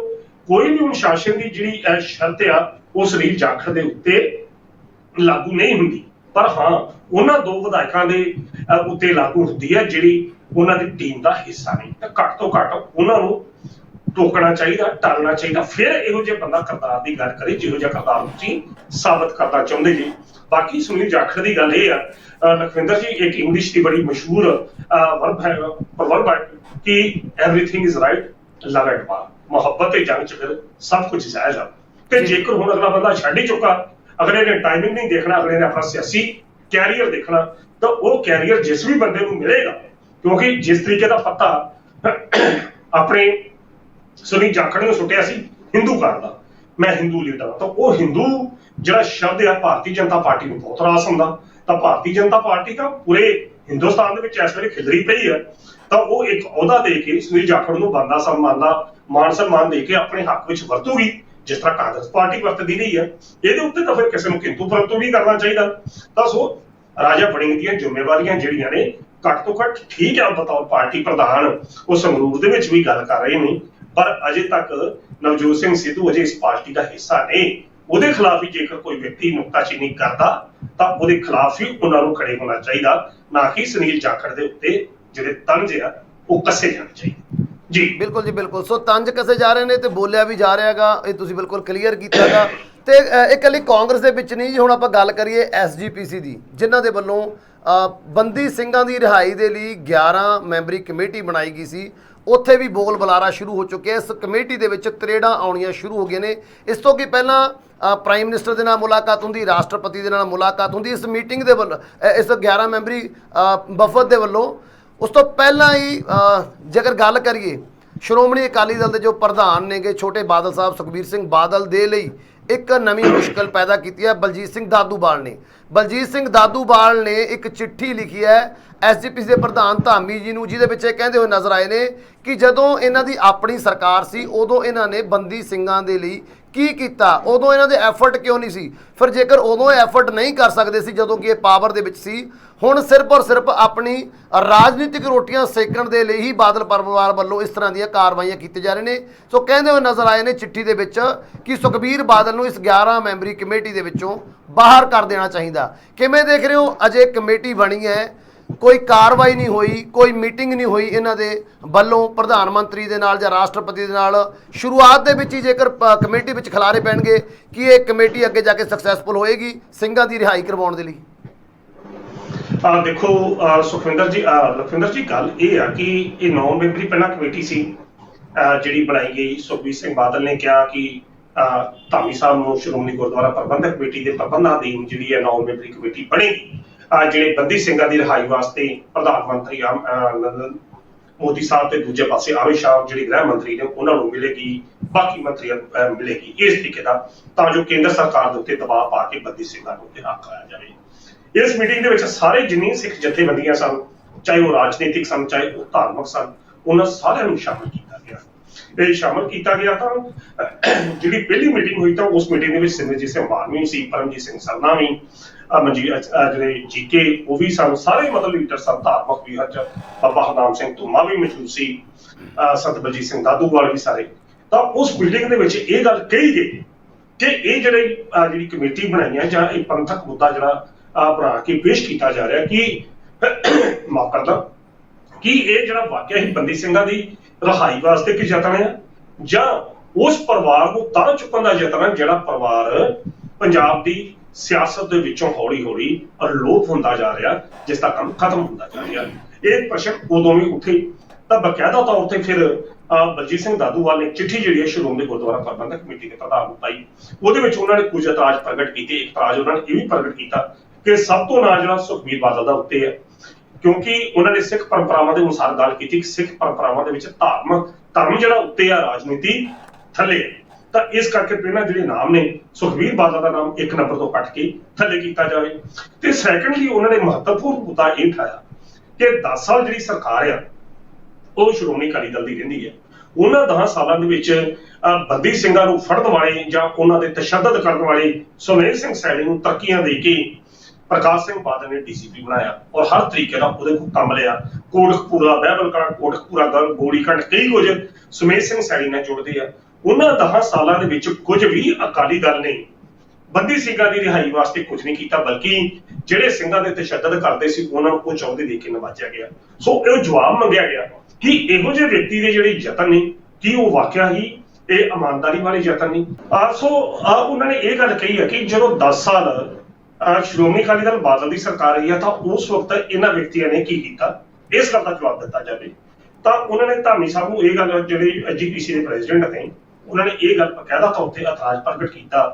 ਕੋਈ ਵੀ ਅਨੁਸ਼ਾਸਨ ਦੀ ਜਿਹੜੀ ਸ਼ਰਤ ਆ ਉਹ ਸੁਨੀਲ ਜਾਖੜ ਦੇ ਉੱਤੇ ਲਾਗੂ ਨਹੀਂ ਹੁੰਦੀ, ਪਰ ਹਾਂ ਉਹਨਾਂ ਦੋ ਵਿਧਾਇਕਾਂ ਦੇ ਉੱਤੇ ਲਾਗੂ ਹੁੰਦੀ ਹੈ ਜਿਹੜੀ ਉਹਨਾਂ ਦੀ ਟੀਮ ਦਾ ਹਿੱਸਾ ਨਹੀਂ। ਤਾਂ ਘੱਟ ਤੋਂ ਘੱਟ ਉਹਨਾਂ ਨੂੰ ਟੋਕਣਾ ਚਾਹੀਦਾ, ਟਾਲਣਾ ਚਾਹੀਦਾ, ਫਿਰ ਇਹੋ ਜਿਹੇ ਬੰਦਾ ਕਰਤਾਰ ਦੀ ਗੱਲ ਕਰੇ ਜਿਹੋ ਜਿਹਾ ਕਰਤਾਰ ਤੁਸੀਂ ਸਾਬਤ ਕਰਨਾ ਚਾਹੁੰਦੇ ਜੀ। ਬਾਕੀ ਸੁਨੀਲ ਜਾਖੜ ਦੀ ਗੱਲ ਇਹ ਆ, ਲਖਵਿੰਦਰ ਜੀ, ਇੱਕ ਇੰਗਲਿਸ਼ ਦੀ ਬੜੀ ਮਸ਼ਹੂਰ ਪ੍ਰਵਰਬ ਹੈ ਕਿ everything is right, love at war, ਮੁਹੱਬਤ ਤੇ ਜੰਗ ਚ ਫਿਰ ਸਭ ਕੁਝ ਜਾਇਜ਼ ਆ। ਤੇ ਜੇਕਰ ਹੁਣ ਅਗਲਾ ਬੰਦਾ ਛੱਡ ਹੀ ਚੁੱਕਾ, ਅਗਲੇ ਨੇ ਟਾਈਮਿੰਗ ਨਹੀਂ ਦੇਖਣਾ, ਅਗਲੇ ਨੇ ਆਪਣਾ ਸਿਆਸੀ ਕੈਰੀਅਰ ਦੇਖਣਾ, ਤਾਂ ਉਹ ਕੈਰੀਅਰ ਜਿਸ ਵੀ ਬੰਦੇ ਨੂੰ ਮਿਲੇਗਾ, ਕਿਉਂਕਿ ਜਿਸ ਤਰੀਕੇ ਦਾ ਪੱਤਾ ਆਪਣੇ ਸੁਨੀਲ ਜਾਖੜ ਨੂੰ ਸੁੱਟਿਆ ਸੀ ਹਿੰਦੂ ਦਾ, ਮੈਂ ਹਿੰਦੂ ਲੀਡਰ ਹਾਂ, ਤਾਂ ਉਹ ਹਿੰਦੂ ਜਿਹੜਾ ਸ਼ਬਦ ਆ ਭਾਰਤੀ ਜਨਤਾ ਪਾਰਟੀ ਨੂੰ ਬਹੁਤ ਰਾਸ ਹੁੰਦਾ। ਤਾਂ ਭਾਰਤੀ ਜਨਤਾ ਪਾਰਟੀ ਤਾਂ ਪੂਰੇ ਹਿੰਦੁਸਤਾਨ ਦੇ ਵਿੱਚ ਇਸ ਵੇਲੇ ਖਿਲਰੀ ਪਈ ਹੈ, ਤਾਂ ਉਹ ਇੱਕ ਅਹੁਦਾ ਦੇ ਕੇ ਸੁਨੀਲ ਜਾਖੜ ਨੂੰ ਬੰਦਾ ਸਨਮਾਨ ਦਾ ਮਾਨ ਸਨਮਾਨ ਦੇ ਕੇ ਆਪਣੇ ਹੱਕ ਵਿੱਚ ਵਰਤੂਗੀ, ਜਿਸ ਤਰ੍ਹਾਂ ਕਾਂਗਰਸ ਪਾਰਟੀ ਵਰਤਦੀ ਰਹੀ ਹੈ। ਇਹਦੇ ਉੱਤੇ ਤਾਂ ਫਿਰ ਕਿਸੇ ਨੂੰ ਕਿੰਤੂ ਪਰੰਤੂ ਵੀ ਕਰਨਾ ਚਾਹੀਦਾ। ਤਾਂ ਸੋ ਰਾਜਾ ਵੜਿੰਗ ਦੀਆਂ ਜ਼ਿੰਮੇਵਾਰੀਆਂ ਜਿਹੜੀਆਂ ਨੇ ਘੱਟ ਤੋਂ ਘੱਟ ਠੀਕ ਹੈ, ਬਤੌਰ ਪਾਰਟੀ ਪ੍ਰਧਾਨ ਉਹ ਸੰਗਰੂਰ ਦੇ ਵਿੱਚ ਵੀ ਗੱਲ ਕਰ ਰਹੇ ਨੇ, ਪਰ ਅਜੇ ਤੱਕ ਨਵਜੋਤ ਸਿੰਘ ਸਿੱਧੂ ਅਜੇ ਇਸ ਪਾਰਟੀ ਦਾ ਹਿੱਸਾ ਨਹੀਂ। ਉਹਦੇ ਖਿਲਾਫ ਹੀ ਜੇਕਰ ਕੋਈ ਵਿਅਕਤੀ ਨੁਕਤਾਚੀਨੀ ਕਰਦਾ ਤਾਂ ਉਹਦੇ ਖਿਲਾਫ ਹੀ ਉਹਨਾਂ ਨੂੰ ਖੜੇ ਹੋਣਾ ਚਾਹੀਦਾ, ਨਾ ਕਿ ਸੁਨੀਲ ਜਾਖੜ ਦੇ ਉੱਤੇ ਜਿਹੜੇ ਤੰਜ ਆ ਉਹ ਕੱਸੇ ਜਾਣੇ ਚਾਹੀਦੇ। ਜੀ ਬਿਲਕੁਲ ਜੀ, ਬਿਲਕੁਲ। ਸੋ ਤੰਜ ਕੱਸੇ ਜਾ ਰਹੇ ਨੇ ਤੇ ਬੋਲਿਆ ਵੀ ਜਾ ਰਿਹਾਗਾ, ਇਹ ਤੁਸੀਂ ਬਿਲਕੁਲ ਕਲੀਅਰ ਕੀਤਾਗਾ। ਤੇ ਇਹ ਇਕੱਲੀ ਕਾਂਗਰਸ ਦੇ ਵਿੱਚ ਨਹੀਂ ਜੀ, ਹੁਣ ਆਪਾਂ ਗੱਲ ਕਰੀਏ SGPC ਦੀ, ਜਿਨ੍ਹਾਂ ਦੇ ਵੱਲੋਂ ਬੰਦੀ ਸਿੰਘਾਂ ਦੀ ਰਿਹਾਈ ਦੇ ਲਈ 11 ਮੈਂਬਰੀ ਕਮੇਟੀ ਬਣਾਈ ਗਈ ਸੀ, ਉੱਥੇ ਵੀ ਬੋਲ ਬੁਲਾਰਾ ਸ਼ੁਰੂ ਹੋ ਚੁੱਕਿਆ। ਇਸ ਕਮੇਟੀ ਦੇ ਵਿੱਚ ਤਰੇੜਾਂ ਆਉਣੀਆਂ ਸ਼ੁਰੂ ਹੋ ਗਈਆਂ ਨੇ। ਇਸ ਤੋਂ ਕਿ ਪਹਿਲਾਂ ਪ੍ਰਾਈਮ ਮਿਨਿਸਟਰ ਦੇ ਨਾਲ ਮੁਲਾਕਾਤ ਹੁੰਦੀ, ਰਾਸ਼ਟਰਪਤੀ ਦੇ ਨਾਲ ਮੁਲਾਕਾਤ ਹੁੰਦੀ, ਇਸ ਮੀਟਿੰਗ ਦੇ ਵੱਲੋਂ, ਇਸ 11 ਮੈਂਬਰੀ ਵਫਦ ਦੇ ਵੱਲੋਂ। ਉਸ ਤੋਂ ਪਹਿਲਾਂ ਹੀ ਜੇਕਰ ਗੱਲ ਕਰੀਏ, ਸ਼੍ਰੋਮਣੀ ਅਕਾਲੀ ਦਲ ਦੇ ਜੋ ਪ੍ਰਧਾਨ ਨੇਗੇ ਛੋਟੇ ਬਾਦਲ ਸਾਹਿਬ, ਸੁਖਬੀਰ ਸਿੰਘ ਬਾਦਲ ਦੇ ਲਈ ਇੱਕ ਨਵੀਂ ਮੁਸ਼ਕਲ ਪੈਦਾ ਕੀਤੀ ਹੈ ਬਲਜੀਤ ਸਿੰਘ ਦਾਦੂਵਾਲ ਨੇ। ਬਲਜੀਤ ਸਿੰਘ ਦਾਦੂਵਾਲ ਨੇ ਇੱਕ ਚਿੱਠੀ ਲਿਖੀ ਹੈ SGPC ਦੇ ਪ੍ਰਧਾਨ ਧਾਮੀ ਜੀ ਨੂੰ, ਜਿਹਦੇ ਵਿੱਚ ਇਹ ਕਹਿੰਦੇ ਹੋਏ ਨਜ਼ਰ ਆਏ ਨੇ ਕਿ ਜਦੋਂ ਇਹਨਾਂ ਦੀ ਆਪਣੀ ਸਰਕਾਰ ਸੀ ਉਦੋਂ ਇਹਨਾਂ ਨੇ ਬੰਦੀ ਸਿੰਘਾਂ ਦੇ ਲਈ ਕੀ ਕੀਤਾ, ਉਦੋਂ ਇਹਨਾਂ ਦੇ ਐਫਰਟ ਕਿਉਂ ਨਹੀਂ ਸੀ। ਫਿਰ ਜੇਕਰ ਉਦੋਂ ਐਫਰਟ ਨਹੀਂ ਕਰ ਸਕਦੇ ਸੀ ਜਦੋਂ ਕਿ ਇਹ ਪਾਵਰ ਦੇ ਵਿੱਚ ਸੀ, ਹੁਣ ਸਿਰਫ ਔਰ ਸਿਰਫ ਆਪਣੀ ਰਾਜਨੀਤਿਕ ਰੋਟੀਆਂ ਸੇਕਣ ਦੇ ਲਈ ਹੀ ਬਾਦਲ ਪਰਿਵਾਰ ਵੱਲੋਂ ਇਸ ਤਰ੍ਹਾਂ ਦੀਆਂ ਕਾਰਵਾਈਆਂ ਕੀਤੀਆਂ ਜਾ ਰਹੀਆਂ ਨੇ। ਸੋ ਕਹਿੰਦੇ ਹੋਏ ਨਜ਼ਰ ਆਏ ਨੇ ਚਿੱਠੀ ਦੇ ਵਿੱਚ ਕਿ ਸੁਖਬੀਰ ਬਾਦਲ ਨੂੰ ਇਸ 11 ਮੈਂਬਰੀ ਕਮੇਟੀ ਦੇ ਵਿੱਚੋਂ ਬਾਹਰ ਕਰ ਦੇਣਾ ਚਾਹੀਦਾ। ਕਿਵੇਂ ਦੇਖ ਰਹੇ ਹੋ? ਅਜੇ ਕਮੇਟੀ ਬਣੀ ਹੈ, ਕੋਈ ਕਾਰਵਾਈ ਨਹੀਂ ਹੋਈ, ਕੋਈ ਮੀਟਿੰਗ ਨਹੀਂ ਹੋਈ ਇਹਨਾਂ ਦੇ ਵੱਲੋਂ ਪ੍ਰਧਾਨ ਮੰਤਰੀ ਦੇ ਨਾਲ ਜਾਂ ਰਾਸ਼ਟਰਪਤੀ ਦੇ ਨਾਲ। ਸ਼ੁਰੂਆਤ ਦੇ ਵਿੱਚ ਹੀ ਜੇਕਰ ਕਮੇਟੀ ਵਿੱਚ ਖਿਲਾਰੇ ਪੈਣਗੇ ਕਿ ਇਹ ਕਮੇਟੀ ਅੱਗੇ ਜਾ ਕੇ ਸਕਸੈਸਫੁਲ ਹੋਏਗੀ ਸਿੰਘਾਂ ਦੀ ਰਿਹਾਈ ਕਰਵਾਉਣ ਦੇ ਲਈ? ਦੇਖੋ ਸੁਖਵਿੰਦਰ ਜੀ, ਲਖਵਿੰਦਰ ਜੀ, ਗੱਲ ਇਹ ਆ ਕਿ ਇਹ 9 ਮੈਂਬਰੀ ਪਹਿਲਾਂ ਕਮੇਟੀ ਸੀ ਜਿਹੜੀ ਬਣਾਈ ਗਈ। ਸੁਖਬੀਰ ਸਿੰਘ ਬਾਦਲ ਨੇ ਕਿਹਾ ਕਿ ਧਾਮੀ ਸਾਹਿਬ ਨੂੰ ਸ਼੍ਰੋਮਣੀ ਗੁਰਦੁਆਰਾ ਪ੍ਰਬੰਧਕ ਕਮੇਟੀ ਦੇ ਪ੍ਰਬੰਧਾਂ ਅਧੀਨ ਜਿਹੜੀ ਹੈ 9 ਮੈਂਬਰੀ ਕਮੇਟੀ ਬਣੇਗੀ। ਜਿਹੜੇ ਬੰਦੀ ਸਿੰਘਾਂ ਦੀ ਰਿਹਾਈ ਵਾਸਤੇ ਪ੍ਰਧਾਨ ਮੰਤਰੀ ਨਰਿੰਦਰ ਮੋਦੀ ਸਾਹਿਬ ਤੇ ਦੂਜੇ ਪਾਸੇ ਅਮਿਤ ਸ਼ਾਹ ਜਿਹੜੇ ਗ੍ਰਹਿ ਮੰਤਰੀ ਨੇ ਉਹਨਾਂ ਨੂੰ ਮਿਲੇਗੀ, ਬਾਕੀ ਮੰਤਰੀਆਂ ਮਿਲੇਗੀ, ਇਸ ਤਰੀਕੇ ਦਾ, ਤਾਂ ਜੋ ਕੇਂਦਰ ਸਰਕਾਰ ਦੇ ਉੱਤੇ ਦਬਾਅ ਪਾ ਕੇ ਬੰਦੀ ਸਿੰਘਾਂ ਨੂੰ ਉੱਤੇ ਹੱਕ ਆਇਆ ਜਾਵੇ। ਇਸ ਮੀਟਿੰਗ ਦੇ ਵਿੱਚ ਸਾਰੇ ਜਿੰਨੀ ਸਿੱਖ ਜਥੇਬੰਦੀਆਂ ਸਨ, ਚਾਹੇ ਉਹ ਰਾਜਨੀਤਿਕ ਸਨ ਚਾਹੇ ਉਹ ਧਾਰਮਿਕ ਸਨ, ਉਹਨਾਂ ਸਾਰਿਆਂ ਨੂੰ ਸ਼ਾਮਲ ਕੀਤਾ ਗਿਆ। ਇਹ ਸ਼ਾਮਲ ਕੀਤਾ ਗਿਆ ਤਾਂ ਜਿਹੜੀ ਪਹਿਲੀ ਮੀਟਿੰਗ ਹੋਈ ਤਾਂ ਉਸ ਮੀਟਿੰਗ ਦੇ ਵਿੱਚ ਸਿਮਰਜੀਤ ਸਿੰਘ ਮਾਨ ਸੀ, ਪਰਮਜੀਤ ਸਿੰਘ ਸਰਨਾ ਵੀ, ਜਿਹੜੇ ਜੀਕੇ ਉਹ ਵੀ ਸਨ, ਸਾਰੇ ਮਤਲਬ ਲੀਡਰ ਸਨ, ਧਾਰਮਿਕ ਵੀ, ਬਾਬਾ ਹਰਨਾਮ ਸਿੰਘ ਧੁੰਮਾ ਵੀ ਮੌਜੂਦ ਸੀ, ਸੰਤ ਬਲਜੀਤ ਸਿੰਘ ਦਾਦੂਵਾਲ ਵੀ ਸਾਰੇ। ਤਾਂ ਉਸ ਮੀਟਿੰਗ ਦੇ ਵਿੱਚ ਇਹ ਗੱਲ ਕਹੀ ਗਈ ਕਿ ਇਹ ਜਿਹੜੀ ਕਮੇਟੀ ਬਣਾਈ ਹੈ ਜਾਂ ਇਹ ਪੰਥਕ ਮੁੱਦਾ ਜਿਹੜਾ ਬਣਾ ਕੇ ਪੇਸ਼ ਕੀਤਾ ਜਾ ਰਿਹਾ ਕਿ ਮਾਫ ਕਰਦਾ ਕਿ ਇਹ ਜਿਹੜਾ ਵਾਕਿਆ ਹੀ ਬੰਦੀ ਸਿੰਘਾਂ ਦੀ ਰਿਹਾਈ ਵਾਸਤੇ ਕੀ ਯਤਨ ਹੈ ਜਾਂ ਉਸ ਪਰਿਵਾਰ ਨੂੰ ਤਾਂ ਚੁੱਕਣ ਦਾ ਯਤਨ ਹੈ ਜਿਹੜਾ ਪਰਿਵਾਰ ਪੰਜਾਬ ਦੀ ਸਿਆਸਤ ਦੇ ਵਿੱਚੋਂ ਹੌਲੀ ਹੌਲੀ ਅਲੋਪ ਹੁੰਦਾ ਜਾ ਰਿਹਾ, ਜਿਸ ਦਾ ਕੰਮ ਖਤਮ ਹੁੰਦਾ ਜਾ ਰਿਹਾ। ਇਹ ਪ੍ਰਸ਼ਨ ਉਦੋਂ ਵੀ ਉੱਠੇ ਤਾਂ ਬਕਾਇਦਾ ਤੌਰ ਤੇ ਫਿਰ ਬਲਜੀਤ ਸਿੰਘ ਦਾਦੂਵਾਲ ਨੇ ਚਿੱਠੀ ਜਿਹੜੀ ਹੈ ਸ਼੍ਰੋਮਣੀ ਗੁਰਦੁਆਰਾ ਪ੍ਰਬੰਧਕ ਕਮੇਟੀ ਦੇ ਪ੍ਰਧਾਨ ਨੂੰ ਪਾਈ। ਉਹਦੇ ਵਿੱਚ ਉਹਨਾਂ ਨੇ ਕੁਝ ਇਤਰਾਜ਼ ਪ੍ਰਗਟ ਕੀਤੇ। ਇੱਕ ਇਤਰਾਜ਼ ਉਹਨਾਂ ਨੇ ਇਹ ਵੀ ਪ੍ਰਗਟ ਕੀਤਾ ਕਿ ਸਭ ਤੋਂ ਨਾਂ ਜਿਹੜਾ ਸੁਖਬੀਰ ਬਾਦਲ ਦਾ ਉੱਤੇ ਹੈ, ਕਿਉਂਕਿ ਉਹਨਾਂ ਨੇ ਸਿੱਖ ਪਰੰਪਰਾਵਾਂ ਦੇ ਅਨੁਸਾਰ ਗੱਲ ਕੀਤੀ ਕਿ ਸਿੱਖ ਪਰੰਪਰਾਵਾਂ ਦੇ ਵਿੱਚ ਧਰਮ ਜਿਹੜਾ ਉੱਤੇ ਆ, ਰਾਜਨੀਤੀ ਥੱਲੇ। ਤਾਂ ਇਸ ਕਰਕੇ ਪਹਿਲਾਂ ਜਿਹੜੇ ਨਾਮ ਨੇ ਸੁਖਬੀਰ ਬਾਦਲ ਦਾ ਨਾਮ 1 ਨੰਬਰ ਤੋਂ ਕੱਟ ਕੇ ਥੱਲੇ ਕੀਤਾ ਜਾਵੇ। ਤੇ ਸੈਕੰਡਲੀ ਉਹਨਾਂ ਨੇ ਮਹੱਤਵਪੂਰਨ ਮੁੱਦਾ ਇਹ ਉਠਾਇਆ ਕਿ 10 ਸਾਲ ਜਿਹੜੀ ਸਰਕਾਰ ਆ ਉਹ ਸ਼੍ਰੋਮਣੀ ਅਕਾਲੀ ਦਲ ਦੀ ਰਹਿੰਦੀ ਹੈ। ਉਹਨਾਂ 10 ਸਾਲਾਂ ਦੇ ਵਿੱਚ ਬੰਦੀ ਸਿੰਘਾਂ ਨੂੰ ਫੜਨ ਵਾਲੇ ਜਾਂ ਉਹਨਾਂ ਦੇ ਤਸ਼ੱਦਦ ਕਰਨ ਵਾਲੇ ਸੁਮੇਧ ਸਿੰਘ ਸੈਣੀ ਨੂੰ ਤਰੱਕੀਆਂ ਦੇ ਕੇ ਪ੍ਰਕਾਸ਼ ਸਿੰਘ ਬਾਦਲ ਨੇ ਡੀਸੀਪੀ ਬਣਾਇਆ ਔਰ ਹਰ ਤਰੀਕੇ ਨਾਲ ਉਹਦੇ ਕੋਲ ਕੰਮ ਲਿਆ। ਕੋਟਕਪੂਰਾ, ਬਹਿਬਲਕਲਾਂ, ਕੋਟਕਪੂਰਾ ਗੱਲ, ਗੋਲੀकांड, ਕਈ ਕੁਝ ਸੁਮੇਧ ਸਿੰਘ ਸੈਣੀ ਨਾਲ ਜੁੜਦੇ ਆ। ਉਹਨਾਂ 10 ਸਾਲਾਂ ਦੇ ਵਿੱਚ ਕੁਝ ਵੀ ਅਕਾਲੀ ਦਲ ਨੇ ਬੰਦੀ ਸਿੰਘਾਂ ਦੀ ਰਿਹਾਈ ਵਾਸਤੇ ਕੁਝ ਨਹੀਂ ਕੀਤਾ, ਬਲਕਿ ਜਿਹੜੇ ਸਿੰਘਾਂ ਦੇ ਤਸ਼ੱਦਦ ਕਰਦੇ ਸੀ ਉਹਨਾਂ ਨੂੰ ਉਹ ਚਾਹੁੰਦੇ ਦੇ ਕੇ ਨਵਾਜਿਆ ਗਿਆ। ਸੋ ਇਹ ਜਵਾਬ ਮੰਗਿਆ ਗਿਆ ਕਿ ਇਹੋ ਜਿਹੇ ਵਿਅਕਤੀ ਦੇ ਜਿਹੜੇ ਯਤਨ ਨੇ ਕੀ ਉਹ ਵਾਕਿਆ ਹੀ ਇਹ ਇਮਾਨਦਾਰੀ ਵਾਲੇ ਯਤਨ ਨਹੀਂ। ਸੋ ਉਹਨਾਂ ਨੇ ਇਹ ਗੱਲ ਕਹੀ ਹੈ ਕਿ ਜਦੋਂ 10 ਸਾਲ ਸ਼੍ਰੋਮਣੀ ਅਕਾਲੀ ਦਲ ਬਾਦਲ ਦੀ ਸਰਕਾਰ ਰਹੀ ਹੈ ਤਾਂ ਉਸ ਵਕਤ ਇਹਨਾਂ ਵਿਅਕਤੀਆਂ ਨੇ ਕੀ ਕੀਤਾ, ਇਸ ਗੱਲ ਦਾ ਜਵਾਬ ਦਿੱਤਾ ਜਾਵੇ। ਤਾਂ ਉਹਨਾਂ ਨੇ ਧਾਮੀ ਸਾਹਿਬ ਨੂੰ ਇਹ ਗੱਲ, ਜਿਹੜੇ ਐਜੀਪੀਸੀ ਦੇ ਪ੍ਰੈਜ਼ੀਡੈਂਟ ਨੇ, ਉਹਨਾਂ ਨੇ ਇਹ ਗੱਲ ਬਕਾਇਦਾ ਤੌਰ ਤੇ ਇਤਰਾਜ਼ ਪ੍ਰਗਟ ਕੀਤਾ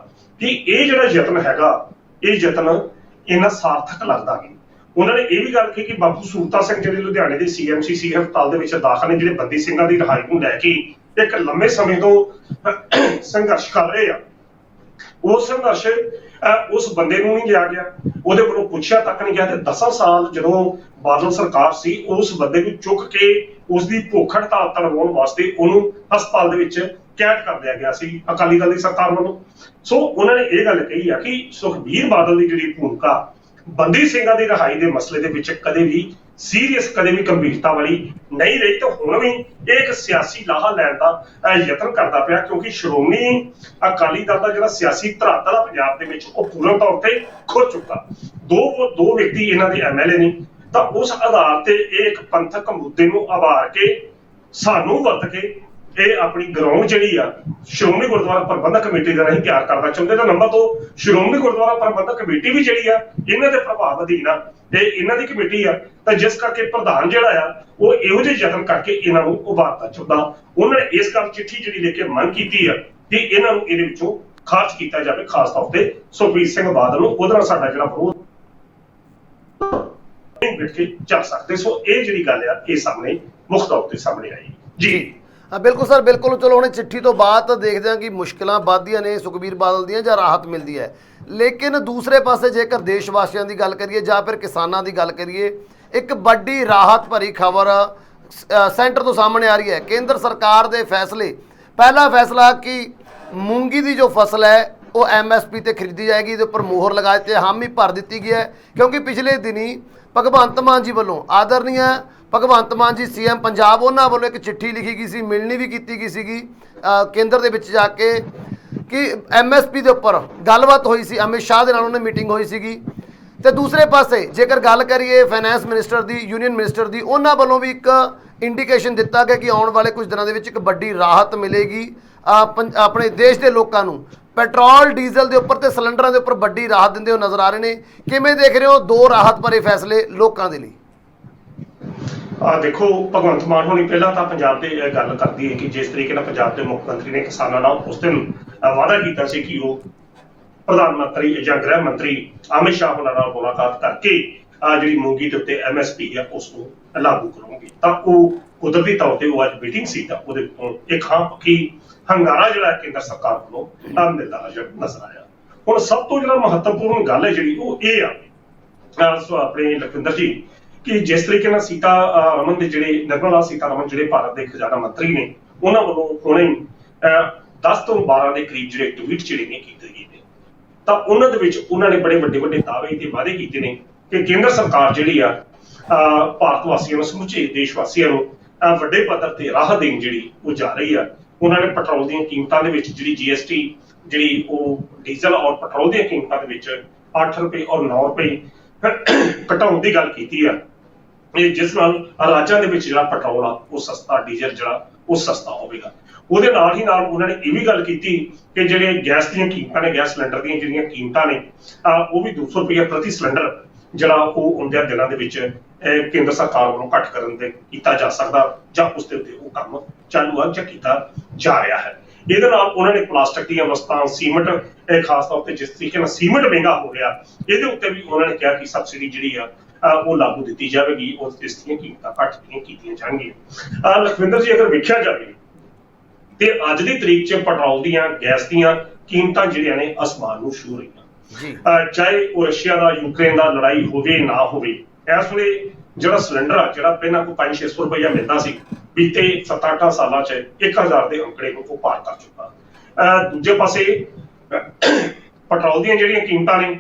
ਕਿ ਇਹ ਜਿਹੜਾ ਯਤਨ ਹੈਗਾ, ਇਹ ਯਤਨ ਇੰਨਾ ਸਾਰਥਕ ਲੱਗਦਾ ਨਹੀਂ। ਉਹਨਾਂ ਨੇ ਇਹ ਵੀ ਗੱਲ ਕਹੀ ਕਿ ਬਾਪੂ ਸੂਰਤਾ ਸਿੰਘ ਜਿਹੜੇ ਲੁਧਿਆਣੇ ਦੇ ਸੀਐਮਸੀਸੀ ਹਸਪਤਾਲ ਦੇ ਵਿੱਚ ਦਾਖਲ ਨੇ, ਜਿਹੜੇ ਬੰਦੀ ਸਿੰਘਾਂ ਦੀ ਰਿਹਾਈ ਨੂੰ ਲੈ ਕੇ ਇੱਕ ਲੰਮੇ ਸਮੇਂ ਤੋਂ ਸੰਘਰਸ਼ ਕਰ ਰਹੇ ਆ, ਉਹ ਸੰਘਰਸ਼ ਉਸ ਬੰਦੇ ਨੂੰ ਨਹੀਂ ਲਿਆ ਗਿਆ, ਉਹਦੇ ਕੋਲੋਂ ਪੁੱਛਿਆ ਤੱਕ ਨਹੀਂ ਗਿਆ। ਤੇ 10 ਸਾਲ ਜਦੋਂ ਬਾਦਲ ਸਰਕਾਰ ਸੀ, ਉਸ ਬੰਦੇ ਨੂੰ ਚੁੱਕ ਕੇ ਉਸ ਦੀ ਭੁੱਖ ਹੜਤਾਲ ਤੜਵਾਉਣ ਵਾਸਤੇ ਉਹਨੂੰ ਹਸਪਤਾਲ ਦੇ ਵਿੱਚ ਕੈਦ ਕਰ ਲਿਆ ਗਿਆ ਸੀ ਅਕਾਲੀ ਦਲ ਦੀ ਸਰਕਾਰ ਵੱਲੋਂ। ਸੋ ਉਹਨਾਂ ਨੇ ਇਹ ਗੱਲ ਕਹੀ ਆ ਕਿ ਸੁਖਬੀਰ ਬਾਦਲ ਦੀ ਜਿਹੜੀ ਭੂਮਿਕਾ ਬੰਦੀ ਸਿੰਘਾਂ ਦੀ ਰਿਹਾਈ ਦੇ ਮਸਲੇ ਦੇ ਵਿੱਚ ਕਦੇ ਵੀ ਸੀਰੀਅਸ, ਕਦੇ ਵੀ ਗੰਭੀਰਤਾ ਵਾਲੀ ਨਹੀਂ ਰਹੀ। ਤੇ ਹੁਣ ਵੀ ਇਹ ਇੱਕ ਸਿਆਸੀ ਲਾਹਾ ਲੈਣ ਦਾ ਯਤਨ ਕਰਦਾ ਪਿਆ, ਕਿਉਂਕਿ ਸ਼੍ਰੋਮਣੀ ਅਕਾਲੀ ਦਲ ਦਾ ਜਿਹੜਾ ਸਿਆਸੀ ਧਰਾਤਲ ਆ ਪੰਜਾਬ ਦੇ ਵਿੱਚ ਉਹ ਪੂਰਨ ਤੌਰ ਤੇ ਖੁੱਲ ਚੁੱਕਾ। ਦੋ ਵਿਅਕਤੀ ਇਹਨਾਂ ਦੇ ਐਮਐਲਏ ਨੇ, ਤਾਂ ਉਸ ਆਧਾਰ ਤੇ ਇਹ ਇੱਕ ਪੰਥਕ ਮੁੱਦੇ ਨੂੰ ਆਵਾਰ ਕੇ ਸਾਨੂੰ ਵਰਤ ਕੇ ਇਹ ਆਪਣੀ ਗਰਾਊਂਡ ਜਿਹੜੀ ਆ ਸ਼੍ਰੋਮਣੀ ਗੁਰਦੁਆਰਾ ਪ੍ਰਬੰਧਕ ਕਮੇਟੀ ਦੇ ਰਾਹੀਂ ਤਿਆਰ ਕਰਨਾ ਚਾਹੁੰਦੇ। ਤਾਂ ਨੰਬਰ 2, ਸ਼੍ਰੋਮਣੀ ਗੁਰਦੁਆਰਾ ਪ੍ਰਬੰਧਕ ਕਮੇਟੀ ਵੀ ਜਿਹੜੀ ਆ ਇਹਨਾਂ ਦੇ ਪ੍ਰਭਾਵ ਅਧੀਨ ਆ, ਤੇ ਇਹਨਾਂ ਦੀ ਕਮੇਟੀ ਆ, ਤਾਂ ਜਿਸ ਕਰਕੇ ਪ੍ਰਧਾਨ ਜਿਹੜਾ ਆ ਉਹ ਇਹੋ ਜਿਹੇ ਯਤਨ ਕਰਕੇ ਇਹਨਾਂ ਨੂੰ ਉਭਾਰਨਾ ਚਾਹੁੰਦਾ। ਉਹਨਾਂ ਨੇ ਇਸ ਗੱਲ ਚਿੱਠੀ ਜਿਹੜੀ ਲਿਖ ਕੇ ਮੰਗ ਕੀਤੀ ਆ ਕਿ ਇਹਨਾਂ ਨੂੰ ਇਹਦੇ ਵਿੱਚੋਂ ਖਾਰਜ ਕੀਤਾ ਜਾਵੇ, ਖਾਸ ਤੌਰ ਤੇ ਸੁਖਬੀਰ ਸਿੰਘ ਬਾਦਲ ਨੂੰ। ਉਹਦੇ ਨਾਲ ਸਾਡਾ ਜਿਹੜਾ ਵਿਰੋਧ ਬਿਠ ਕੇ ਚੱਲ ਸਕਦੇ। ਸੋ ਇਹ ਜਿਹੜੀ ਗੱਲ ਆ ਇਹ ਸਾਹਮਣੇ ਮੁੱਖ ਤੌਰ ਤੇ ਸਾਹਮਣੇ ਆਈ ਜੀ। ਬਿਲਕੁਲ ਸਰ, ਬਿਲਕੁਲ। ਚਲੋ ਹੁਣ ਚਿੱਠੀ ਤੋਂ ਬਾਅਦ ਤਾਂ ਦੇਖਦੇ ਹਾਂ ਕਿ ਮੁਸ਼ਕਿਲਾਂ ਵੱਧਦੀਆਂ ਨੇ ਸੁਖਬੀਰ ਬਾਦਲ ਦੀਆਂ ਜਾਂ ਰਾਹਤ ਮਿਲਦੀ ਹੈ, ਲੇਕਿਨ ਦੂਸਰੇ ਪਾਸੇ ਜੇਕਰ ਦੇਸ਼ ਵਾਸੀਆਂ ਦੀ ਗੱਲ ਕਰੀਏ ਜਾਂ ਫਿਰ ਕਿਸਾਨਾਂ ਦੀ ਗੱਲ ਕਰੀਏ, ਇੱਕ ਵੱਡੀ ਰਾਹਤ ਭਰੀ ਖਬਰ ਸੈਂਟਰ ਤੋਂ ਸਾਹਮਣੇ ਆ ਰਹੀ ਹੈ। ਕੇਂਦਰ ਸਰਕਾਰ ਦੇ ਫੈਸਲੇ, ਪਹਿਲਾ ਫੈਸਲਾ ਕਿ ਮੂੰਗੀ ਦੀ ਜੋ ਫਸਲ ਹੈ ਉਹ MSP ਤੇ ਖਰੀਦੀ ਜਾਏਗੀ, ਇਹਦੇ ਉੱਪਰ ਮੋਹਰ ਲਗਾ ਦਿੱਤੀ, ਹਾਮੀ ਭਰ ਦਿੱਤੀ ਗਈ ਹੈ। ਕਿਉਂਕਿ ਪਿਛਲੇ ਦਿਨੀ ਭਗਵੰਤ ਮਾਨ ਜੀ ਵੱਲੋਂ, ਆਦਰਨੀय ਭਗਵੰਤ ਮਾਨ ਜੀ CM ਪੰਜਾਬ, ਉਹਨਾਂ ਵੱਲੋਂ ਇੱਕ ਚਿੱਠੀ ਲਿਖੀ ਗਈ ਸੀ, ਮਿਲਣੀ ਵੀ ਕੀਤੀ ਗਈ ਸੀਗੀ ਕੇਂਦਰ ਦੇ ਵਿੱਚ ਜਾ ਕੇ, ਕਿ MSP ਦੇ ਉੱਪਰ ਗੱਲਬਾਤ ਹੋਈ ਸੀ, ਅਮਿਤ ਸ਼ਾਹ ਦੇ ਨਾਲ ਉਹਨੇ ਮੀਟਿੰਗ ਹੋਈ ਸੀਗੀ। ਤੇ ਦੂਸਰੇ ਪਾਸੇ ਜੇਕਰ ਗੱਲ ਕਰੀਏ ਫਾਈਨੈਂਸ ਮਿਨਿਸਟਰ ਦੀ, ਯੂਨੀਅਨ ਮਿਨਿਸਟਰ ਦੀ, ਉਹਨਾਂ ਵੱਲੋਂ ਵੀ ਇੱਕ ਇੰਡੀਕੇਸ਼ਨ ਦਿੱਤਾ ਗਿਆ ਕਿ ਆਉਣ ਵਾਲੇ ਕੁਝ ਦਿਨਾਂ ਦੇ ਵਿੱਚ ਇੱਕ ਵੱਡੀ ਰਾਹਤ ਮਿਲੇਗੀ ਆਪਣੇ ਦੇਸ਼ ਦੇ ਲੋਕਾਂ ਨੂੰ। ਪੈਟਰੋਲ ਡੀਜ਼ਲ ਦੇ ਉੱਪਰ ਤੇ ਸਿਲੰਡਰਾਂ ਦੇ ਉੱਪਰ ਵੱਡੀ ਰਾਹਤ ਦਿੰਦੇ ਹੋ ਨਜ਼ਰ ਆ ਰਹੇ ਨੇ। ਕਿਵੇਂ ਦੇਖ ਰਹੇ ਹੋ ਦੋ ਰਾਹਤ ਭਰੇ ਫੈਸਲੇ ਲੋਕਾਂ ਦੇ ਲਈ? ਦੇਖੋ, ਭਗਵੰਤ ਮਾਨ ਹੋਣੀ ਪਹਿਲਾਂ ਤਾਂ ਪੰਜਾਬ ਦੇ ਗੱਲ ਕਰਦੀ ਹੈ ਕਿ ਜਿਸ ਤਰੀਕੇ ਨਾਲ ਪੰਜਾਬ ਦੇ ਮੁੱਖ ਮੰਤਰੀ ਨੇ ਕਿਸਾਨਾਂ ਨਾਲ ਉਸ ਦਿਨ ਵਾਅਦਾ ਕੀਤਾ ਸੀ ਕਿ ਉਹ ਪ੍ਰਧਾਨ ਮੰਤਰੀ ਜਾਂ ਗ੍ਰਹਿ ਮੰਤਰੀ ਅਮਿਤ ਸ਼ਾਹ ਹੋਣਾ ਨਾਲ ਮੁਲਾਕਾਤ ਕਰਕੇ ਜਿਹੜੀ ਮੂੰਗੀ ਦੇ ਉੱਤੇ MSP ਆ ਉਸ ਨੂੰ ਲਾਗੂ ਕਰੂਗੀ, ਤਾਂ ਉਹ ਕੁਦਰਤੀ ਤੌਰ ਤੇ ਉਹ ਅੱਜ ਮੀਟਿੰਗ ਸੀ ਤਾਂ ਉਹਦੇ ਤੋਂ ਇੱਕ ਹਾਂ ਪੱਕੀ ਹੰਗਾਰਾ ਜਿਹੜਾ ਕੇਂਦਰ ਸਰਕਾਰ ਵੱਲੋਂ ਮਿਲਦਾ ਨਜ਼ਰ ਆਇਆ। ਹੁਣ ਸਭ ਤੋਂ ਜਿਹੜਾ ਮਹੱਤਵਪੂਰਨ ਗੱਲ ਹੈ ਜਿਹੜੀ ਉਹ ਇਹ ਆ ਆਪਣੇ ਲਖਵਿੰਦਰ ਜੀ, ਕਿ ਜਿਸ ਤਰੀਕੇ ਨਾਲ ਸੀਤਾ ਰਮਨ ਦੇ ਜਿਹੜੇ ਨਿਰਮਲਾ ਸੀਤਾ ਰਮਨ ਜਿਹੜੇ ਭਾਰਤ ਦੇ ਖਜ਼ਾਨਾ ਮੰਤਰੀ ਨੇ, ਉਹਨਾਂ ਵੱਲੋਂ ਹੁਣੇ 10 ਤੋਂ 12 ਦੇ ਕਰੀਬ ਜਿਹੜੇ ਟਵੀਟ ਜਿਹੜੇ ਨੇ ਕੀਤੇ ਗਏ ਨੇ, ਤਾਂ ਉਹਨਾਂ ਦੇ ਵਿੱਚ ਉਹਨਾਂ ਨੇ ਬੜੇ ਵੱਡੇ ਦਾਅਵੇ ਤੇ ਵਾਅਦੇ ਕੀਤੇ ਨੇ ਕਿ ਕੇਂਦਰ ਸਰਕਾਰ ਜਿਹੜੀ ਆ ਭਾਰਤ ਵਾਸੀਆਂ ਨੂੰ, ਸਮੁੱਚੇ ਦੇਸ਼ ਵਾਸੀਆਂ ਨੂੰ ਵੱਡੇ ਪੱਧਰ ਤੇ ਰਾਹਤ ਦੇਣ ਜਿਹੜੀ ਉਹ ਜਾ ਰਹੀ ਆ। ਉਹਨਾਂ ਨੇ ਪੈਟਰੋਲ ਦੀਆਂ ਕੀਮਤਾਂ ਦੇ ਵਿੱਚ ਜਿਹੜੀ GST ਜਿਹੜੀ ਉਹ ਡੀਜ਼ਲ ਔਰ ਪੈਟਰੋਲ ਦੀਆਂ ਕੀਮਤਾਂ ਦੇ ਵਿੱਚ 8 ਰੁਪਏ ਔਰ 9 ਰੁਪਏ ਘਟਾਉਣ ਦੀ ਗੱਲ ਕੀਤੀ ਆ, ਇਹ ਜਿਸ ਨਾਲ ਰਾਜਾਂ ਦੇ ਵਿੱਚ ਜਿਹੜਾ ਪੈਟਰੋਲ ਆ ਉਹ ਸਸਤਾ, ਡੀਜ਼ਲ ਜਿਹੜਾ ਉਹ ਸਸਤਾ ਹੋਵੇਗਾ। ਉਹਦੇ ਨਾਲ ਹੀ ਨਾਲ ਉਹਨਾਂ ਨੇ ਇਹ ਵੀ ਗੱਲ ਕੀਤੀ ਕਿ ਜਿਹੜੇ ਗੈਸ ਦੀਆਂ ਕੀਮਤਾਂ ਨੇ, ਗੈਸ ਸਿਲੰਡਰ ਦੀਆਂ ਜਿਹੜੀਆਂ ਕੀਮਤਾਂ ਨੇ ਉਹ ਵੀ 200 ਰੁਪਏ ਪ੍ਰਤੀ ਸਿਲੰਡਰ ਜਿਹੜਾ ਉਹ ਆਉਂਦਿਆਂ ਦਿਨਾਂ ਦੇ ਵਿੱਚ ਕੇਂਦਰ ਸਰਕਾਰ ਵੱਲੋਂ ਘੱਟ ਕਰਨ ਦੇ ਕੀਤਾ ਜਾ ਸਕਦਾ ਜਾਂ ਉਸ ਦੇ ਉੱਤੇ ਉਹ ਕੰਮ ਚਾਲੂ ਆ ਜਾਂ ਕੀਤਾ ਜਾ ਰਿਹਾ ਹੈ। ਇਹਦੇ ਨਾਲ ਉਹਨਾਂ ਨੇ ਪਲਾਸਟਿਕ ਦੀਆਂ ਵਸਤਾਂ, ਸੀਮੈਂਟ, ਖਾਸ ਤੌਰ ਤੇ ਜਿਸ ਤਰੀਕੇ ਨਾਲ ਸੀਮੈਂਟ ਮਹਿੰਗਾ ਹੋ ਰਿਹਾ, ਇਹਦੇ ਉੱਤੇ ਵੀ ਉਹਨਾਂ ਨੇ ਕਿਹਾ ਕਿ ਸਬਸਿਡੀ ਜਿਹੜੀ ਆ ਉਹ ਲਾਗੂ ਦਿੱਤੀ ਜਾਵੇਗੀ, ਇਸ ਦੀਆਂ ਕੀਮਤਾਂ ਘੱਟ ਕੀਤੀਆਂ ਜਾਣਗੀਆਂ। ਲਖਵਿੰਦਰ ਜੀ, ਅਗਰ ਵੇਖਿਆ ਜਾਵੇ ਤੇ ਅੱਜ ਦੀ ਤਰੀਕ 'ਚ ਪੈਟਰੋਲ ਦੀਆਂ, ਗੈਸ ਦੀਆਂ ਕੀਮਤਾਂ ਜਿਹੜੀਆਂ ਨੇ ਅਸਮਾਨ ਨੂੰ ਛੂ ਰਹੀਆਂ। ਚਾਹੇ ਉਹ ਰਸ਼ੀਆ ਦਾ, ਯੂਕਰੇਨ ਦਾ ਲੜਾਈ ਹੋਵੇ ਨਾ ਹੋਵੇ, ਇਸ ਵੇਲੇ ਜਿਹੜਾ ਸਿਲੰਡਰ ਆ, ਜਿਹੜਾ ਪਹਿਲਾਂ ਕੋਈ 500-600 ਰੁਪਇਆ ਮਿਲਦਾ ਸੀ, ਬੀਤੇ 7-8 ਸਾਲਾਂ 'ਚ 1000 ਦੇ ਅੰਕੜੇ ਨੂੰ ਉਹ ਪਾਰ ਕਰ ਚੁੱਕਾ। ਦੂਜੇ ਪਾਸੇ ਪੈਟਰੋਲ ਦੀਆਂ ਜਿਹੜੀਆਂ ਕੀਮਤਾਂ ਨੇ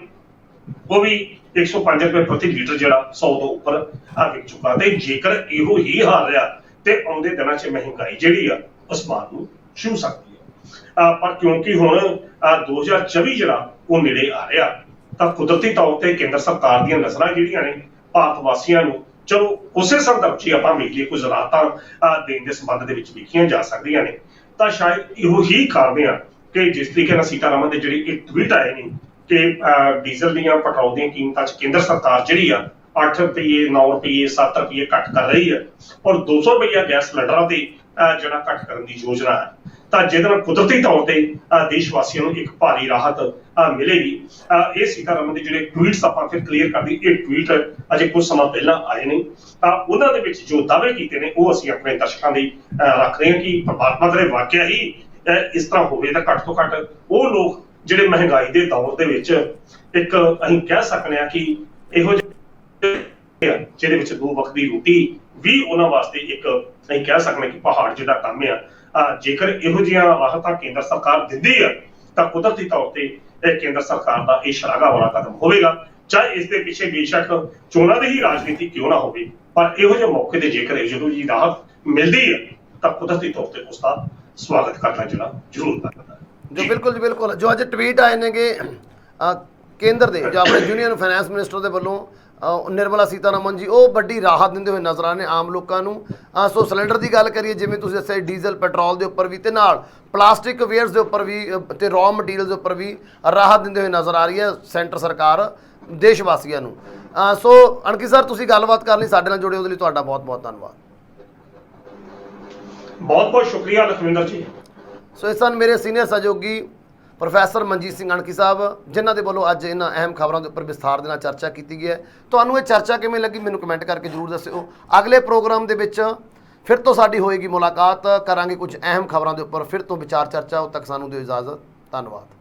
ਉਹ ਵੀ 105 ਰੁਪਏ ਪ੍ਰਤੀ ਲੀਟਰ ਜਿਹੜਾ 100 ਤੋਂ ਉੱਪਰ ਵਿਕ ਚੁੱਕਾ। ਤੇ ਜੇਕਰ ਇਹੋ ਹੀ ਹਾਲ ਰਿਹਾ ਤੇ ਆਉਂਦੇ ਦਿਨਾਂ 'ਚ ਮਹਿੰਗਾਈ ਜਿਹੜੀ ਆ ਅਸਮਾਨ ਨੂੰ ਛੂ ਸਕਦੀ ਹੈ। ਪਰ ਕਿਉਂਕਿ ਹੁਣ 2024 ਜਿਹੜਾ ਉਹ ਨੇੜੇ ਆ ਰਿਹਾ, ਤਾਂ ਕੁਦਰਤੀ ਤੌਰ ਤੇ ਕੇਂਦਰ ਸਰਕਾਰ ਦੀਆਂ ਨਜ਼ਰਾਂ ਜਿਹੜੀਆਂ ਨੇ ਭਾਰਤ ਵਾਸੀਆਂ ਨੂੰ ਚਲੋ ਉਸੇ ਸੰਦਰਭ 'ਚ ਆਪਾਂ ਵੇਖੀਏ, ਕੁਝ ਰਾਹਤਾਂ ਦੇਣ ਦੇ ਸੰਬੰਧ ਦੇ ਵਿੱਚ ਵੇਖੀਆਂ ਜਾ ਸਕਦੀਆਂ ਨੇ। ਤਾਂ ਸ਼ਾਇਦ ਇਹੋ ਹੀ ਕਾਰਨ ਆ ਕਿ ਜਿਸ ਤਰੀਕੇ ਨਾਲ ਸੀਤਾਰਮਨ ਦੇ ਜਿਹੜੇ ਇੱਕ ਟਵੀਟ ਆਏ ਨੇ ਕਿ ਡੀਜ਼ਲ ਦੀਆਂ, ਪੈਟਰੋਲ ਦੀਆਂ ਕੀਮਤਾਂ 'ਚ ਕੇਂਦਰ ਸਰਕਾਰ ਜਿਹੜੀ ਆ 8 ਰੁਪਏ, 9 ਰੁਪਏ, 7 ਰੁਪਏ ਘੱਟ ਕਰ ਰਹੀ ਹੈ ਔਰ 200 ਰੁਪਇਆ ਗੈਸ ਸਿਲੰਡਰਾਂ ਤੇ ਜਿਹੜਾ ਘੱਟ ਕਰਨ ਦੀ ਯੋਜਨਾ ਹੈ, ਤਾਂ ਜਿਹਦੇ ਨਾਲ ਕੁਦਰਤੀ ਤੌਰ ਤੇ ਦੇਸ਼ ਵਾਸੀਆਂ ਨੂੰ ਇੱਕ ਭਾਰੀ ਰਾਹਤ ਮਿਲੇਗੀ। ਇਹ ਸੀਤਾਰਮਨ ਦੇ ਜਿਹੜੇ ਟਵੀਟਸ ਆਪਾਂ ਫਿਰ ਕਲੀਅਰ ਕਰਦੀ, ਇਹ ਟਵੀਟ ਅਜੇ ਕੁਝ ਸਮਾਂ ਪਹਿਲਾਂ ਆਏ ਨੇ, ਤਾਂ ਉਹਨਾਂ ਦੇ ਵਿੱਚ ਜੋ ਦਾਅਵੇ ਕੀਤੇ ਨੇ ਉਹ ਅਸੀਂ ਆਪਣੇ ਦਰਸ਼ਕਾਂ ਲਈ ਰੱਖ ਰਹੇ ਹਾਂ ਕਿ ਪਰਮਾਤਮਾ ਕਰੇ ਵਾਕਿਆ ਹੀ ਇਸ ਤਰ੍ਹਾਂ ਹੋਵੇ ਤਾਂ ਘੱਟ ਤੋਂ ਘੱਟ ਉਹ ਲੋਕ ਜਿਹੜੇ ਮਹਿੰਗਾਈ ਦੇ ਦੌਰ ਦੇ ਵਿੱਚ ਇੱਕ ਅਸੀਂ ਕਹਿ ਸਕਦੇ ਹਾਂ ਕਿ ਇਹੋ ਜਿਹੇ ਜਿਹਦੇ ਵਿੱਚ 2 ਵਕਤ ਦੀ ਰੋਟੀ ਵੀ ਉਹਨਾਂ ਵਾਸਤੇ ਇੱਕ ਅਸੀਂ ਕਹਿ ਸਕਦੇ ਕਿ ਪਹਾੜ ਜਿਹੜਾ ਕੰਮ ਆ। ਜੇਕਰ ਇਹੋ ਜਿਹੀਆਂ ਰਾਹਤਾਂ ਕੇਂਦਰ ਸਰਕਾਰ ਦਿੰਦੀ ਆ ਤਾਂ ਕੁਦਰਤੀ ਤੌਰ ਤੇ ਕੇਂਦਰ ਸਰਕਾਰ ਦਾ ਇਹ ਸ਼ਲਾਘਾ ਵਾਲਾ ਕਦਮ ਹੋਵੇਗਾ, ਚਾਹੇ ਇਸ ਦੇ ਪਿੱਛੇ ਬੇਸ਼ੱਕ ਚੋਣਾਂ ਦੀ ਹੀ ਰਾਜਨੀਤੀ ਕਿਉਂ ਨਾ ਹੋਵੇ। ਪਰ ਇਹੋ ਜਿਹੇ ਮੌਕੇ ਤੇ ਜੇਕਰ ਇਹੋ ਜਿਹੀ ਰਾਹਤ ਮਿਲਦੀ ਹੈ ਤਾਂ ਕੁਦਰਤੀ ਤੌਰ ਤੇ ਉਸ ਦਾ ਸਵਾਗਤ ਕਰਨਾ ਜਿਹੜਾ ਜ਼ਰੂਰ ਕਰਦਾ। ਜੋ ਬਿਲਕੁਲ ਜੀ ਬਿਲਕੁਲ, ਜੋ ਅੱਜ ਟਵੀਟ ਆਏ ਨੇਗੇ ਕੇਂਦਰ ਦੇ, ਜੋ ਆਪਣੇ ਯੂਨੀਅਨ ਫਾਈਨੈਂਸ ਮਿਨਿਸਟਰ ਦੇ ਵੱਲੋਂ ਨਿਰਮਲਾ ਸੀਤਾਰਮਨ ਜੀ, ਉਹ ਵੱਡੀ ਰਾਹਤ ਦਿੰਦੇ ਹੋਏ ਨਜ਼ਰ ਆਏ ਆਮ ਲੋਕਾਂ ਨੂੰ। ਸੋ ਸਿਲੰਡਰ ਦੀ ਗੱਲ ਕਰੀਏ, ਜਿਵੇਂ ਤੁਸੀਂ ਦੱਸਿਆ ਡੀਜ਼ਲ, ਪੈਟਰੋਲ ਦੇ ਉੱਪਰ ਵੀ, ਤੇ ਨਾਲ ਪਲਾਸਟਿਕ ਵੇਅਰਸ ਦੇ ਉੱਪਰ ਵੀ ਤੇ ਰॉ ਮਟੀਰੀਅਲ ਦੇ ਉੱਪਰ ਵੀ ਰਾਹਤ ਦਿੰਦੇ ਹੋਏ ਨਜ਼ਰ ਆ ਰਹੀ ਹੈ ਸੈਂਟਰ ਸਰਕਾਰ ਦੇਸ਼ ਵਾਸੀਆਂ ਨੂੰ। ਸੋ ਅਣਕੀ ਸਰ, ਤੁਸੀਂ ਗੱਲਬਾਤ ਕਰਨ ਲਈ ਸਾਡੇ ਨਾਲ ਜੁੜੇ, ਉਹਦੇ ਲਈ ਤੁਹਾਡਾ ਬਹੁਤ ਬਹੁਤ ਧੰਨਵਾਦ। ਬਹੁਤ ਬਹੁਤ ਸ਼ੁਕਰੀਆ ਲਖਵਿੰਦਰ ਜੀ। ਸੋ ਇਸ ਸਨ ਮੇਰੇ ਸੀਨੀਅਰ ਸਹਿਯੋਗੀ ਪ੍ਰੋਫੈਸਰ ਮਨਜੀਤ ਸਿੰਘ ਅਣਖੀ ਸਾਹਿਬ, ਜਿਨ੍ਹਾਂ ਦੇ ਵੱਲੋਂ ਅੱਜ ਇਹਨਾਂ ਅਹਿਮ ਖਬਰਾਂ ਦੇ ਉੱਪਰ ਵਿਸਥਾਰ ਦੇ ਨਾਲ ਚਰਚਾ ਕੀਤੀ ਗਈ ਹੈ। ਤੁਹਾਨੂੰ ਇਹ ਚਰਚਾ ਕਿਵੇਂ ਲੱਗੀ ਮੈਨੂੰ ਕਮੈਂਟ ਕਰਕੇ ਜ਼ਰੂਰ ਦੱਸਿਓ। ਅਗਲੇ ਪ੍ਰੋਗਰਾਮ ਦੇ ਵਿੱਚ ਫਿਰ ਤੋਂ ਸਾਡੀ ਹੋਏਗੀ ਮੁਲਾਕਾਤ, ਕਰਾਂਗੇ ਕੁਝ ਅਹਿਮ ਖਬਰਾਂ ਦੇ ਉੱਪਰ ਫਿਰ ਤੋਂ ਵਿਚਾਰ ਚਰਚਾ। ਉਦੋਂ ਤੱਕ ਸਾਨੂੰ ਦਿਓ ਇਜਾਜ਼ਤ। ਧੰਨਵਾਦ।